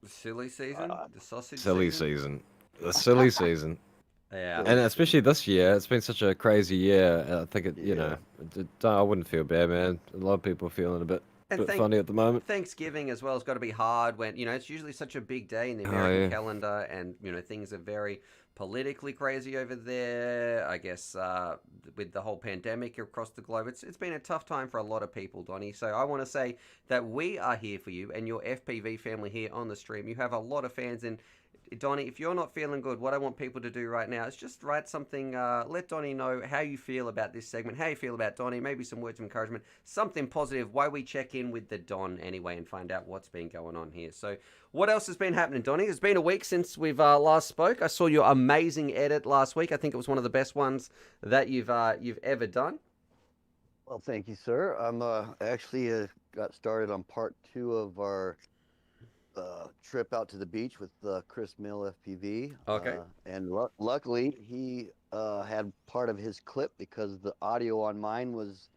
A: The silly season,
C: uh,
A: the sausage
B: Silly
A: season.
B: season. The silly season.
A: Yeah.
B: And
C: silly
B: especially
C: season.
B: this year, it's been such a crazy year. I think
C: Yeah.
B: I wouldn't feel bad, man. A lot of people are feeling a
A: And
B: bit funny at the moment.
A: Thanksgiving as well has got to be hard when, it's usually such a big day in the
B: Oh
A: American
B: yeah.
A: calendar and, things are very politically crazy over there. I guess with the whole pandemic across the globe, it's been a tough time for a lot of people, Donnie. So I want to say that we are here for you and your FPV family here on the stream. You have a lot of fans and Donnie, if you're not feeling good, what I want people to do right now is just write something, let Donnie know how you feel about this segment, how you feel about Donnie, maybe some words of encouragement, something positive, why we check in with the Don anyway and find out what's been going on here. So what else has been happening, Donnie? It's been a week since we've last spoke. I saw your amazing edit last week. I think it was one of the best ones that you've ever done.
C: Well, thank you, sir. I'm actually got started on part 2 of our trip out to the beach with Chris Mill FPV.
A: Okay.
C: And luckily, he had part of his clip because the audio on mine was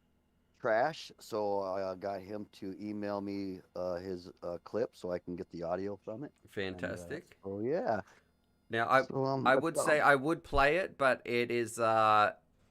C: trash. So I got him to email me his clip so I can get the audio from it.
A: Fantastic.
C: And, yeah.
A: Now,
C: So
A: I would say I would play it, but it is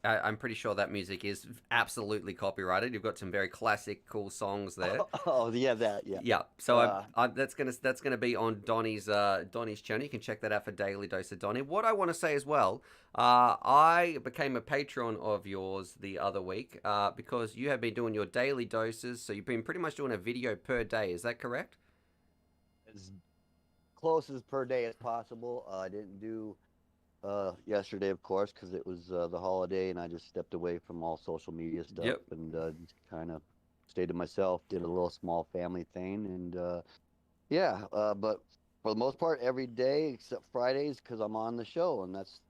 A: I'm pretty sure that music is absolutely copyrighted. You've got some very classic, cool songs there.
C: Oh yeah, that yeah.
A: Yeah. So that's gonna be on Donnie's channel. You can check that out for Daily Dose of Donnie. What I want to say as well, I became a patron of yours the other week because you have been doing your daily doses. So you've been pretty much doing a video per day. Is that correct?
C: As close as per day as possible. I didn't do yesterday, of course, because it was the holiday, and I just stepped away from all social media stuff.
A: Yep.
C: And just kind of stayed to myself, did a little small family thing, and yeah. But for the most part, every day except Fridays, because I'm on the show, and that's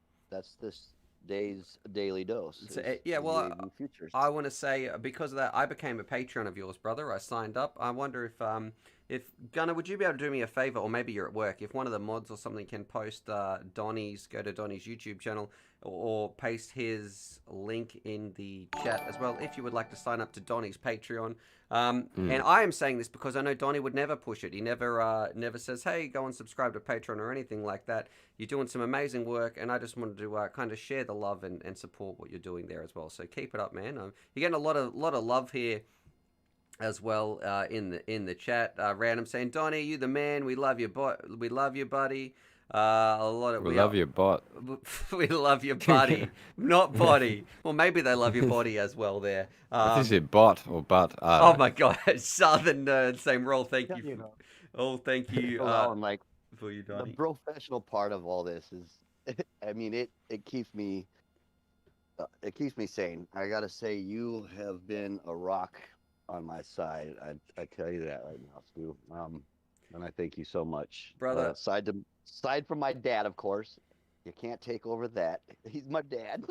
C: this day's daily dose.
A: So, yeah, well,
C: UAV Futures.
A: I want to say because of that, I became a patron of yours, brother. I signed up. I wonder if Gunnar, would you be able to do me a favor, or maybe you're at work, if one of the mods or something can post go to Donnie's YouTube channel or paste his link in the chat as well, if you would like to sign up to Donnie's Patreon. And I am saying this because I know Donnie would never push it. He never says, hey, go and subscribe to Patreon or anything like that. You're doing some amazing work, and I just wanted to kind of share the love and support what you're doing there as well. So keep it up, man. You're getting a lot of love here as well in the chat. Random saying, Donnie, you the man. We love you, we love you, buddy. A lot of
B: We love your bot.
A: We love your buddy, not body. Well, maybe they love your body as well. There.
B: I think you said bot or butt.
A: Oh my God, Southern nerd saying, "Roll, thank
C: Yeah,
A: you." Oh, thank you
C: I'm like,
A: for you,
C: the
A: Donnie.
C: professional part of all this is, I mean, it keeps me sane. I gotta say, you have been a rock on my side. I tell you that right now, Stu. And I thank you so much,
A: Brother.
C: Aside from my dad, of course, you can't take over that. He's my dad.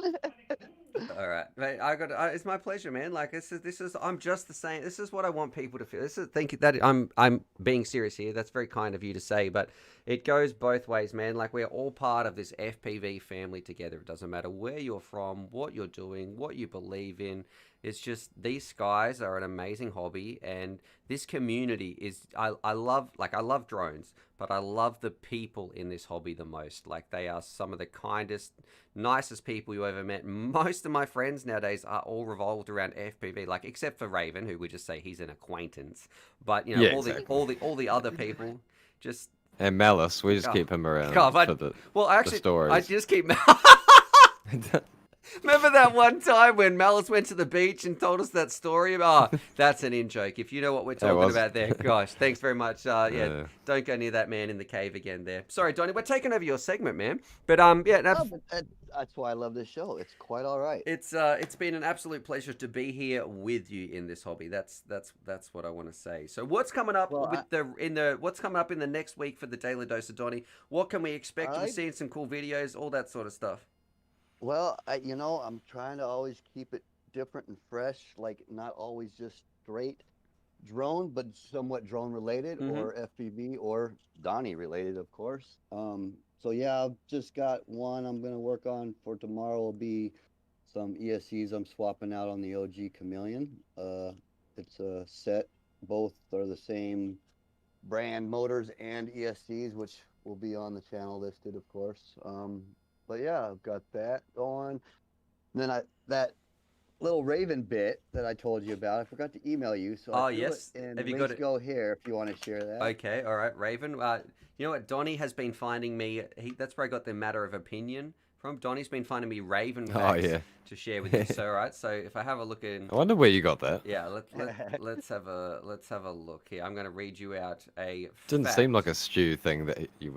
A: All right, mate. It's my pleasure, man. Like this is. I'm just the same. This is what I want people to feel. Thank you. That I'm being serious here. That's very kind of you to say, but it goes both ways, man. Like we're all part of this FPV family together. It doesn't matter where you're from, what you're doing, what you believe in. It's just these skies are an amazing hobby, and this community is. I love drones, but I love the people in this hobby the most. Like they are some of the kindest, nicest people you ever met. Most of my friends nowadays are all revolved around FPV, like except for Raven, who we just say he's an acquaintance. But you know, all the other people just.
B: And Malice, we just keep him around
A: God,
B: for the
A: I just keep. Remember that one time when Malice went to the beach and told us that story? Oh, that's an in-joke. If you know what we're talking about there. Gosh, thanks very much. Yeah, don't go near that man in the cave again there. Sorry, Donnie, we're taking over your segment, man. But yeah.
C: That's why I love this show. It's quite all right.
A: It's been an absolute pleasure to be here with you in this hobby. That's what I want to say. So what's coming up what's coming up in the next week for the Daily Dose of Donnie? What can we expect? Are we seeing some cool videos, all that sort of stuff?
C: Well, I'm trying to always keep it different and fresh, like not always just straight. drone, but somewhat drone related,
A: Mhm.
C: or FPV, or Donnie related, of course. So yeah, I've just got one I'm gonna work on for tomorrow. Will be some ESCs I'm swapping out on the OG Chameleon. It's a set. Both are the same brand motors and ESCs, which will be on the channel listed, of course. But yeah, I've got that going. And then that little Raven bit that I told you about, I forgot to email you, so I
A: Oh,
C: threw it
A: yes.
C: in
A: Have you got
C: links
A: it?
C: go here if you want to share that.
A: Okay, all right, Raven. You know what? Donnie has been finding me. That's where I got the matter of opinion from. Donnie's been finding me Raven
B: Oh
A: facts
B: yeah.
A: to share with you. So, all right. So, if I have a look in,
B: I wonder where you got that.
A: yeah, let's have a look here. I'm going to read you out
B: Didn't seem like a stew thing that
A: a
B: you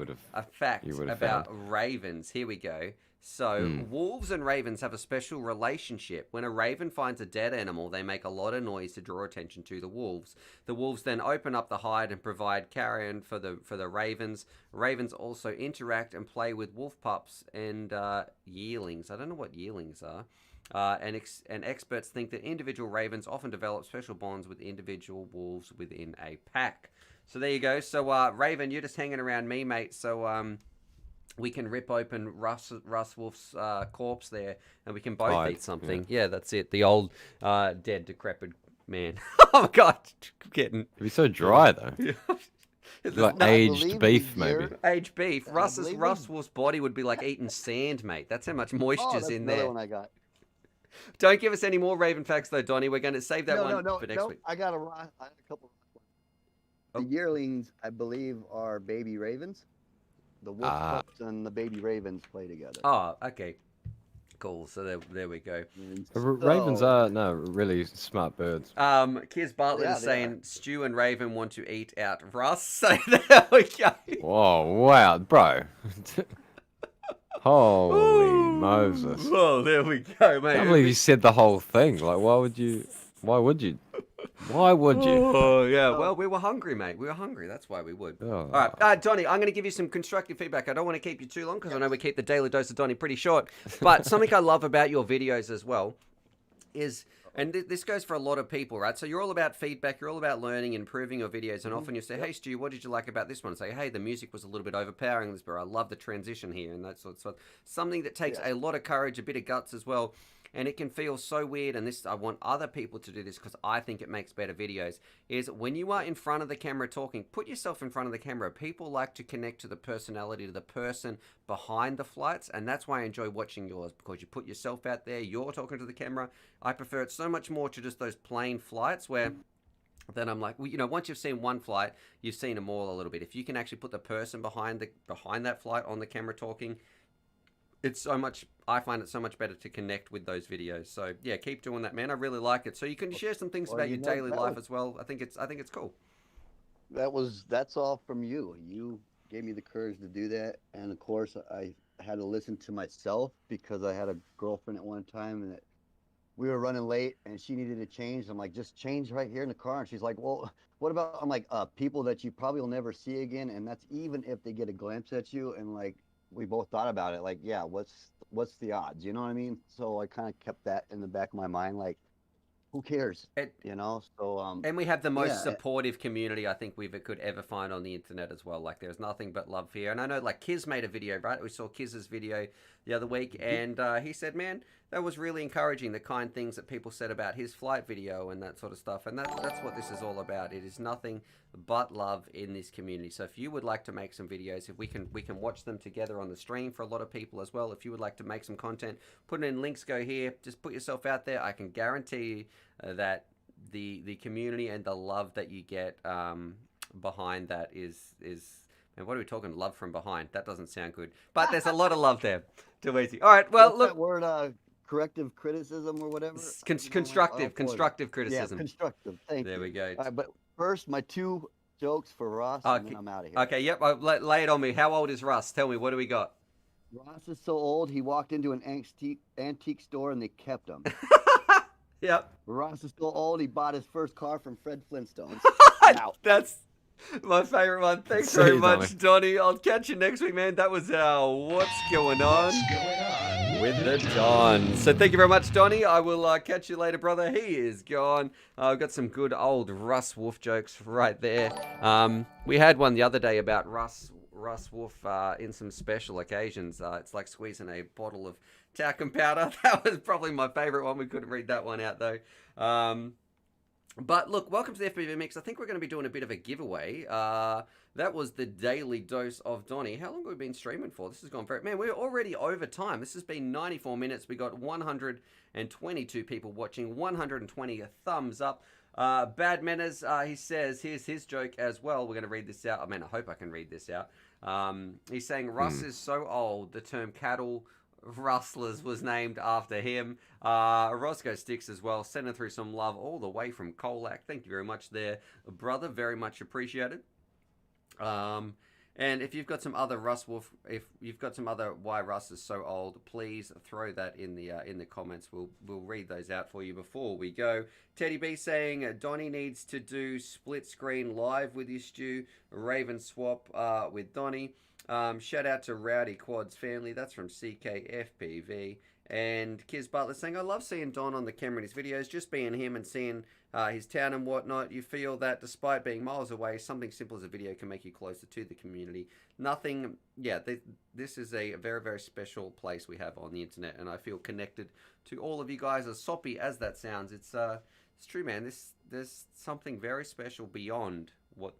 A: fact
B: would have
A: about
B: found.
A: ravens. Here we go. So,
B: Hmm.
A: wolves and ravens have a special relationship. When a raven finds a dead animal, they make a lot of noise to draw attention to the wolves. The wolves then open up the hide and provide carrion for the ravens. Ravens also interact and play with wolf pups and yearlings. I don't know what yearlings are. And experts think that individual ravens often develop special bonds with individual wolves within a pack. So there you go. So Raven, you're just hanging around me, mate. So we can rip open Russ Wolf's corpse there, and we can both
B: Hide,
A: eat something.
B: yeah.
A: Yeah, that's it. The old dead, decrepit man. Oh my God, getting
B: It'd be so dry though.
A: Is
B: Like
A: not
B: aged beef, maybe.
A: aged beef?
C: I believe the-
A: Russ Wolf's body would be like eating sand, mate. That's how much
C: Oh,
A: moisture's
C: that's
A: in
C: another
A: there.
C: one I got.
A: Don't give us any more Raven facts though, Donnie. We're going to save that
C: No,
A: one
C: no, no,
A: for next
C: no.
A: week.
C: I got a couple. The
A: Oh.
C: yearlings, I believe, are baby ravens. The wolf pups and the baby ravens play together.
A: Oh, okay. Cool. So there we go.
C: And
B: Ravens
C: so-
B: are really smart birds.
A: Kiz Bartlett
C: Yeah,
A: is
C: they
A: saying Stu and Raven want to eat out Russ. So there we go.
B: Whoa, wow, bro. Holy Moses.
A: Oh, there we go, mate.
B: I can't believe you said the whole thing. Like, why would you? Why would you? Why would you?
A: Oh, yeah. Well, we were hungry, mate. We were hungry. That's why we would.
B: Oh.
A: All right, Donnie, I'm going to give you some constructive feedback. I don't want to keep you too long because I know we keep the Daily Dose of Donnie pretty short. But something I love about your videos as well is, and this goes for a lot of people, right? So you're all about feedback, you're all about learning, improving your videos, and often you say, hey, Stu, what did you like about this one? And say, hey, the music was a little bit overpowering this, but I love the transition here, and that sort of stuff. Something that takes a lot of courage, a bit of guts as well. And it can feel so weird, and this I want other people to do this because I think it makes better videos, is when you are in front of the camera talking, put yourself in front of the camera. People like to connect to the personality, to the person behind the flights, and that's why I enjoy watching yours, because you put yourself out there, you're talking to the camera. I prefer it so much more to just those plain flights where then I'm like, well, you know, once you've seen one flight, you've seen them all a little bit. If you can actually put the person behind that flight on the camera talking, it's so much, I find it so much better to connect with those videos. So yeah, keep doing that, man. I really like it. So you can share some things about your daily life as well. I think it's cool.
C: That's all from you. You gave me the courage to do that, and of course I had to listen to myself because I had a girlfriend at one time, and we were running late, and she needed to change. I'm like, just change right here in the car, and she's like, well, what about? I'm like, people that you probably will never see again, and that's even if they get a glimpse at you, and like. We both thought about it, like, yeah, what's the odds? You know what I mean? So I kind of kept that in the back of my mind, like, who cares? You know? So
A: and we have the most supportive community I think we could ever find on the internet as well. Like, there's nothing but love here. And I know, like, Kiz made a video, right? We saw Kiz's video the other week, and he said, man, that was really encouraging, the kind things that people said about his flight video and that sort of stuff. And that's what this is all about. It is nothing but love in this community. So if you would like to make some videos, if we can watch them together on the stream for a lot of people as well. If you would like to make some content, put it in, links go here. Just put yourself out there. I can guarantee that the community and the love that you get behind that is and what are we talking? Love from behind. That doesn't sound good, but there's a lot of love there. Too easy. All right. Well,
C: what's
A: look.
C: That word, corrective criticism or whatever.
A: Constructive criticism.
C: Yeah, constructive. Thank you.
A: There we go.
C: All right, but first, my two jokes for Ross, and then I'm out of here.
A: Okay. Yep. Lay it on me. How old is Russ? Tell me. What do we got?
C: Ross is so old, he walked into an antique store and they kept him.
A: Yep.
C: Ross is so old, he bought his first car from Fred Flintstone's.
A: That's My favorite one. Thanks
B: See
A: very
B: you,
A: much, Donnie. I'll catch you next week, man. That was our What's Going On with the Don. So thank you very much, Donnie. I will catch you later, brother. He is gone. I've got some good old Russ Wolf jokes right there. We had one the other day about Russ Wolf in some special occasions. It's like squeezing a bottle of talcum powder. That was probably my favorite one. We couldn't read that one out, though. But look, welcome to the FPV Mix. I think we're going to be doing a bit of a giveaway. That was the daily dose of Donnie. How long have we been streaming for? This has gone very... Man, we're already over time. This has been 94 minutes. We got 122 people watching, 120 thumbs up. Bad Manners, he says, here's his joke as well. We're going to read this out. I mean, I hope I can read this out. He's saying, Russ is so old, the term cattle... Rustlers was named after him. Roscoe Sticks as well, sending through some love all the way from Colac. Thank you very much there, brother. Very much appreciated. And if you've got some other Russ Wolf, if you've got some other why Russ is so old, please throw that in the comments. We'll read those out for you before we go. Teddy B saying Donnie needs to do split screen live with his stew. Raven swap with Donnie. Shout out to Rowdy Quads family. That's from CKFPV. And Kiz Butler saying, I love seeing Don on the camera in his videos. Just being him and seeing his town and whatnot. You feel that despite being miles away, something simple as a video can make you closer to the community. Nothing, yeah, this is a very, very special place we have on the internet. And I feel connected to all of you guys. As soppy as that sounds, it's true, man. There's something very special beyond the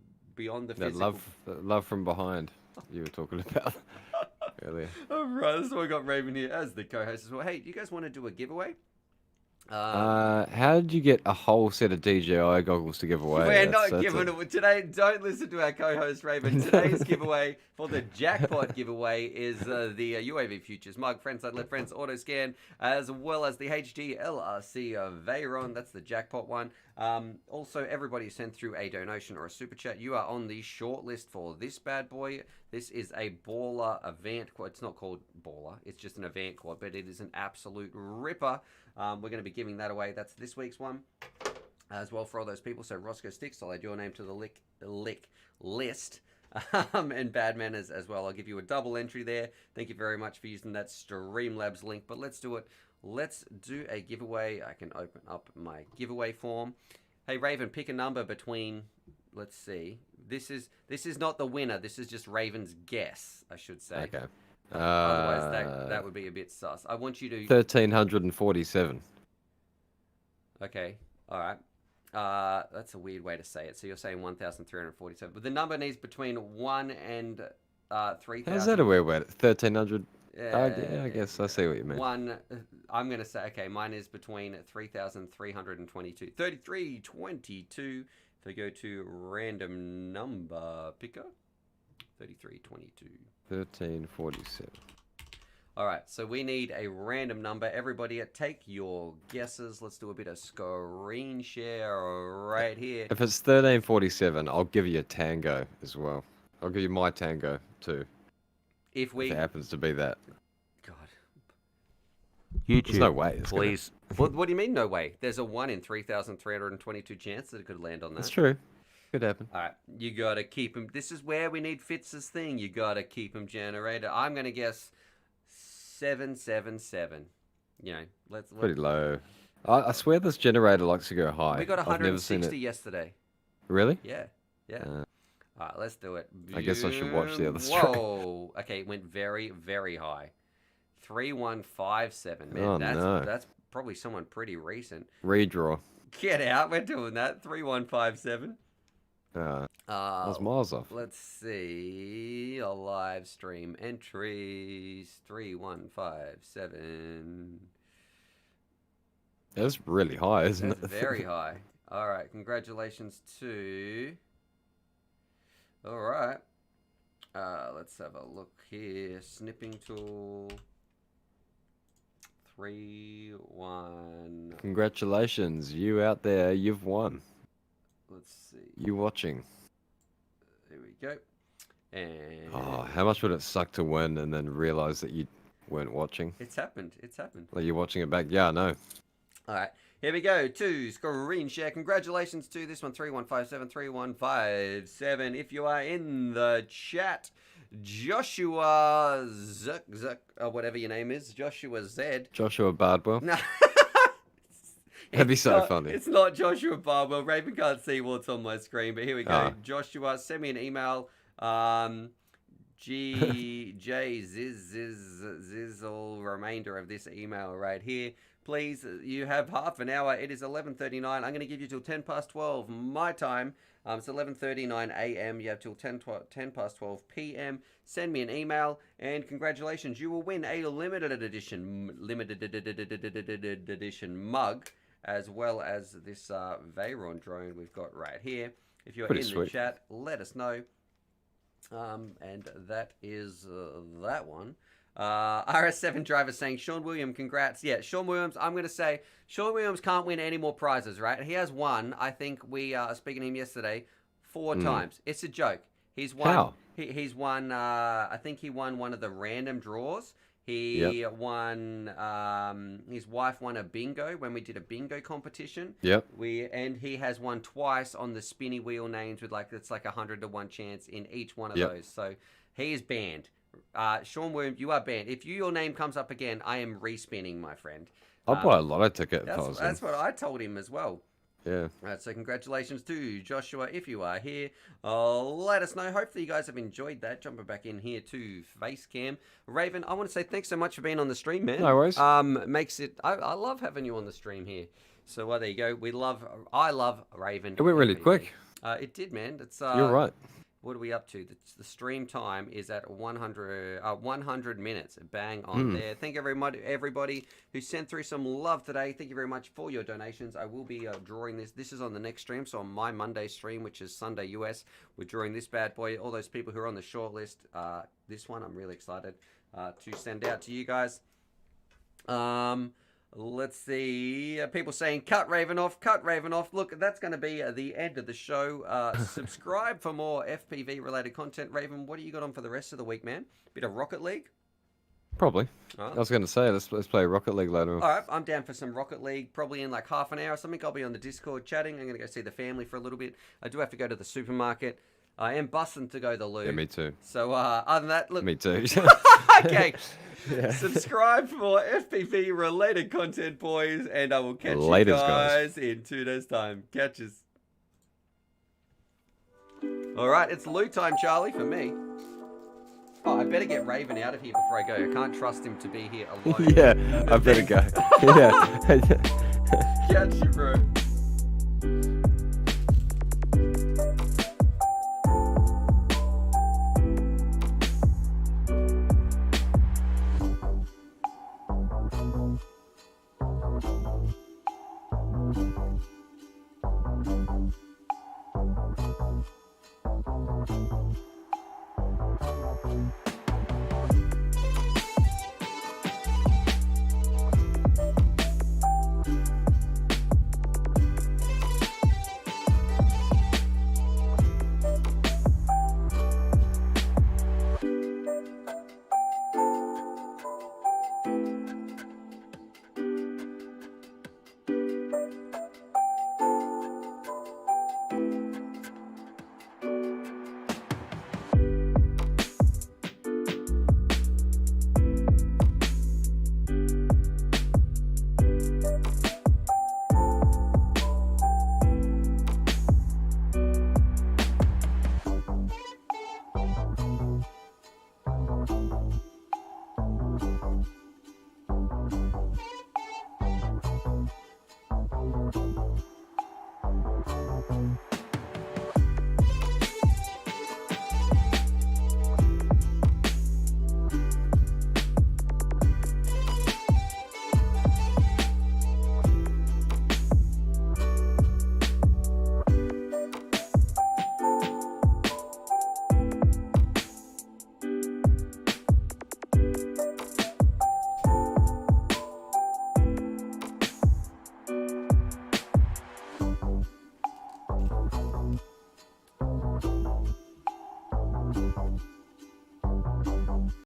A: physical.
B: That love from behind you were talking about earlier.
A: All right, so we got Raven here as the co-host as well. Hey, do you guys want to do a giveaway?
B: How did you get a whole set of DJI goggles to give away?
A: We're not giving it today. Don't listen to our co-host Raven. Today's giveaway for the jackpot giveaway is the UAV Futures mug, Friendside Let Friends auto scan, as well as the HD LRC Veyron. That's the jackpot one. Also, everybody sent through a donation or a super chat. You are on the short list for this bad boy. This is a baller event quad. It's not called baller. It's just an event quad, but it is an absolute ripper. We're going to be giving that away. That's this week's one as well for all those people. So Roscoe Sticks, I'll add your name to the lick list. And Bad Manners as well. I'll give you a double entry there. Thank you very much for using that Streamlabs link. But let's do it. Let's do a giveaway. I can open up my giveaway form. Hey Raven, pick a number between, let's see. This is not the winner. This is just Raven's guess, I should say.
B: Okay.
A: Otherwise, that would be a bit sus. I want you to...
B: 1,347.
A: Okay, all right. That's a weird way to say it. So you're saying 1,347. But the number needs between 1 and 3,000.
B: How's that a weird way? 1,300? Yeah, I guess I see what you mean.
A: I'm going to say, okay, mine is between 3,322. 3322. If I go to random number picker, 3322.
B: 1,347.
A: All right, so we need a random number. Everybody, take your guesses. Let's do a bit of screen share right here.
B: If it's 1,347, I'll give you a tango as well. I'll give you my tango too. If it happens to be that.
A: God. YouTube.
B: There's no way.
A: Please. What do you mean, no way? There's a 1 in 3,322 chance that it could land on that.
B: That's true. Could happen.
A: All right, you gotta keep him. This is where we need Fitz's thing. You gotta keep him generated. I'm gonna guess 777. You know, let's
B: pretty low. I swear this generator likes to go high.
A: We got 160 yesterday.
B: Really?
A: Yeah. All right, let's do it.
B: I guess I should watch the other stream.
A: Whoa. Okay, it went very, very high. 3157. Man, that's probably someone pretty recent.
B: Redraw.
A: Get out. We're doing that. 3157.
B: I was miles off.
A: Let's see. A live stream entries. 3157.
B: That's really high, isn't it?
A: That's very high. All right. Congratulations to... All right. Let's have a look here. Snipping tool. 3-1.
B: Congratulations. You out there, you've won.
A: Let's see.
B: You watching.
A: There we go. And
B: oh, how much would it suck to win and then realize that you weren't watching?
A: It's happened. It's happened.
B: Like you're watching it back. Yeah, I know.
A: All right, here we go to screen share. Congratulations to this one, 31573157. If you are in the chat, Joshua Zuck, or whatever your name is, Joshua Z.
B: Joshua Bardwell.
A: No.
B: That'd be
A: It's
B: so
A: not-
B: funny.
A: It's not Joshua Bardwell. Raven can't see what's on my screen, but here we go.
B: Ah.
A: Joshua, send me an email. Zizzle remainder of this email right here. Please, you have half an hour. It is 11:39. I'm going to give you till 10 past 12 my time. It's 11:39 a.m. You have till 10 past 12 p.m. Send me an email, and congratulations, you will win a limited edition mug, as well as this Veyron drone we've got right here. If you're
B: Pretty
A: in the
B: sweet.
A: chat, let us know. And that is that one. RS7 driver saying, Sean Williams, congrats. Yeah, Sean Williams, I'm going to say, Sean Williams can't win any more prizes, right? He has won, I think we speaking to him yesterday, 4 times. It's a joke. He's won.
B: How?
A: He's won, I think he won one of the random draws. He won, his wife won a bingo when we did a bingo competition.
B: Yep.
A: And he has won twice on the spinny wheel names with it's like 100 to 1 chance in each one of those. So he is banned. Sean Williams, you are banned. If your name comes up again, I am respinning, my friend.
B: I'll buy a lotto ticket if I was
A: That's
B: him.
A: what I told him as well.
B: Yeah.
A: All right, so congratulations to Joshua. If you are here, let us know. Hopefully you guys have enjoyed that. Jumping back in here to Facecam. Raven, I want to say thanks so much for being on the stream, man.
B: No worries.
A: Makes it. I love having you on the stream here. So there you go. I love Raven.
B: It went really quick.
A: It did, man. It's
B: You're right.
A: What are we up to? The stream time is at 100 minutes. Bang on there. Thank everybody who sent through some love today. Thank you very much for your donations. I will be drawing this. This is on the next stream, so on my Monday stream, which is Sunday US, we're drawing this bad boy. All those people who are on the short list, this one I'm really excited to send out to you guys. Let's see. People saying, cut Raven off, cut Raven off. Look, that's going to be the end of the show. Subscribe for more FPV-related content. Raven, what do you got on for the rest of the week, man? Bit of Rocket League?
B: Probably.
A: All
B: I
A: right.
B: was going to say, let's play Rocket League later.
A: All right, I'm down for some Rocket League, probably in like half an hour or something. I'll be on the Discord chatting. I'm going to go see the family for a little bit. I do have to go to the supermarket. I am busting to go to the loo.
B: Yeah, me too.
A: So other than that, look.
B: Me too.
A: Okay.
B: Yeah.
A: Subscribe for more FPV related content, boys, and I will catch
B: Laters,
A: you
B: guys.
A: guys in 2 days' time. Catches. All right, it's loo time, Charlie, for me. Oh, I better get Raven out of here before I go. I can't trust him to be here alone.
B: Yeah, I better go. Yeah.
A: Catch you, bro.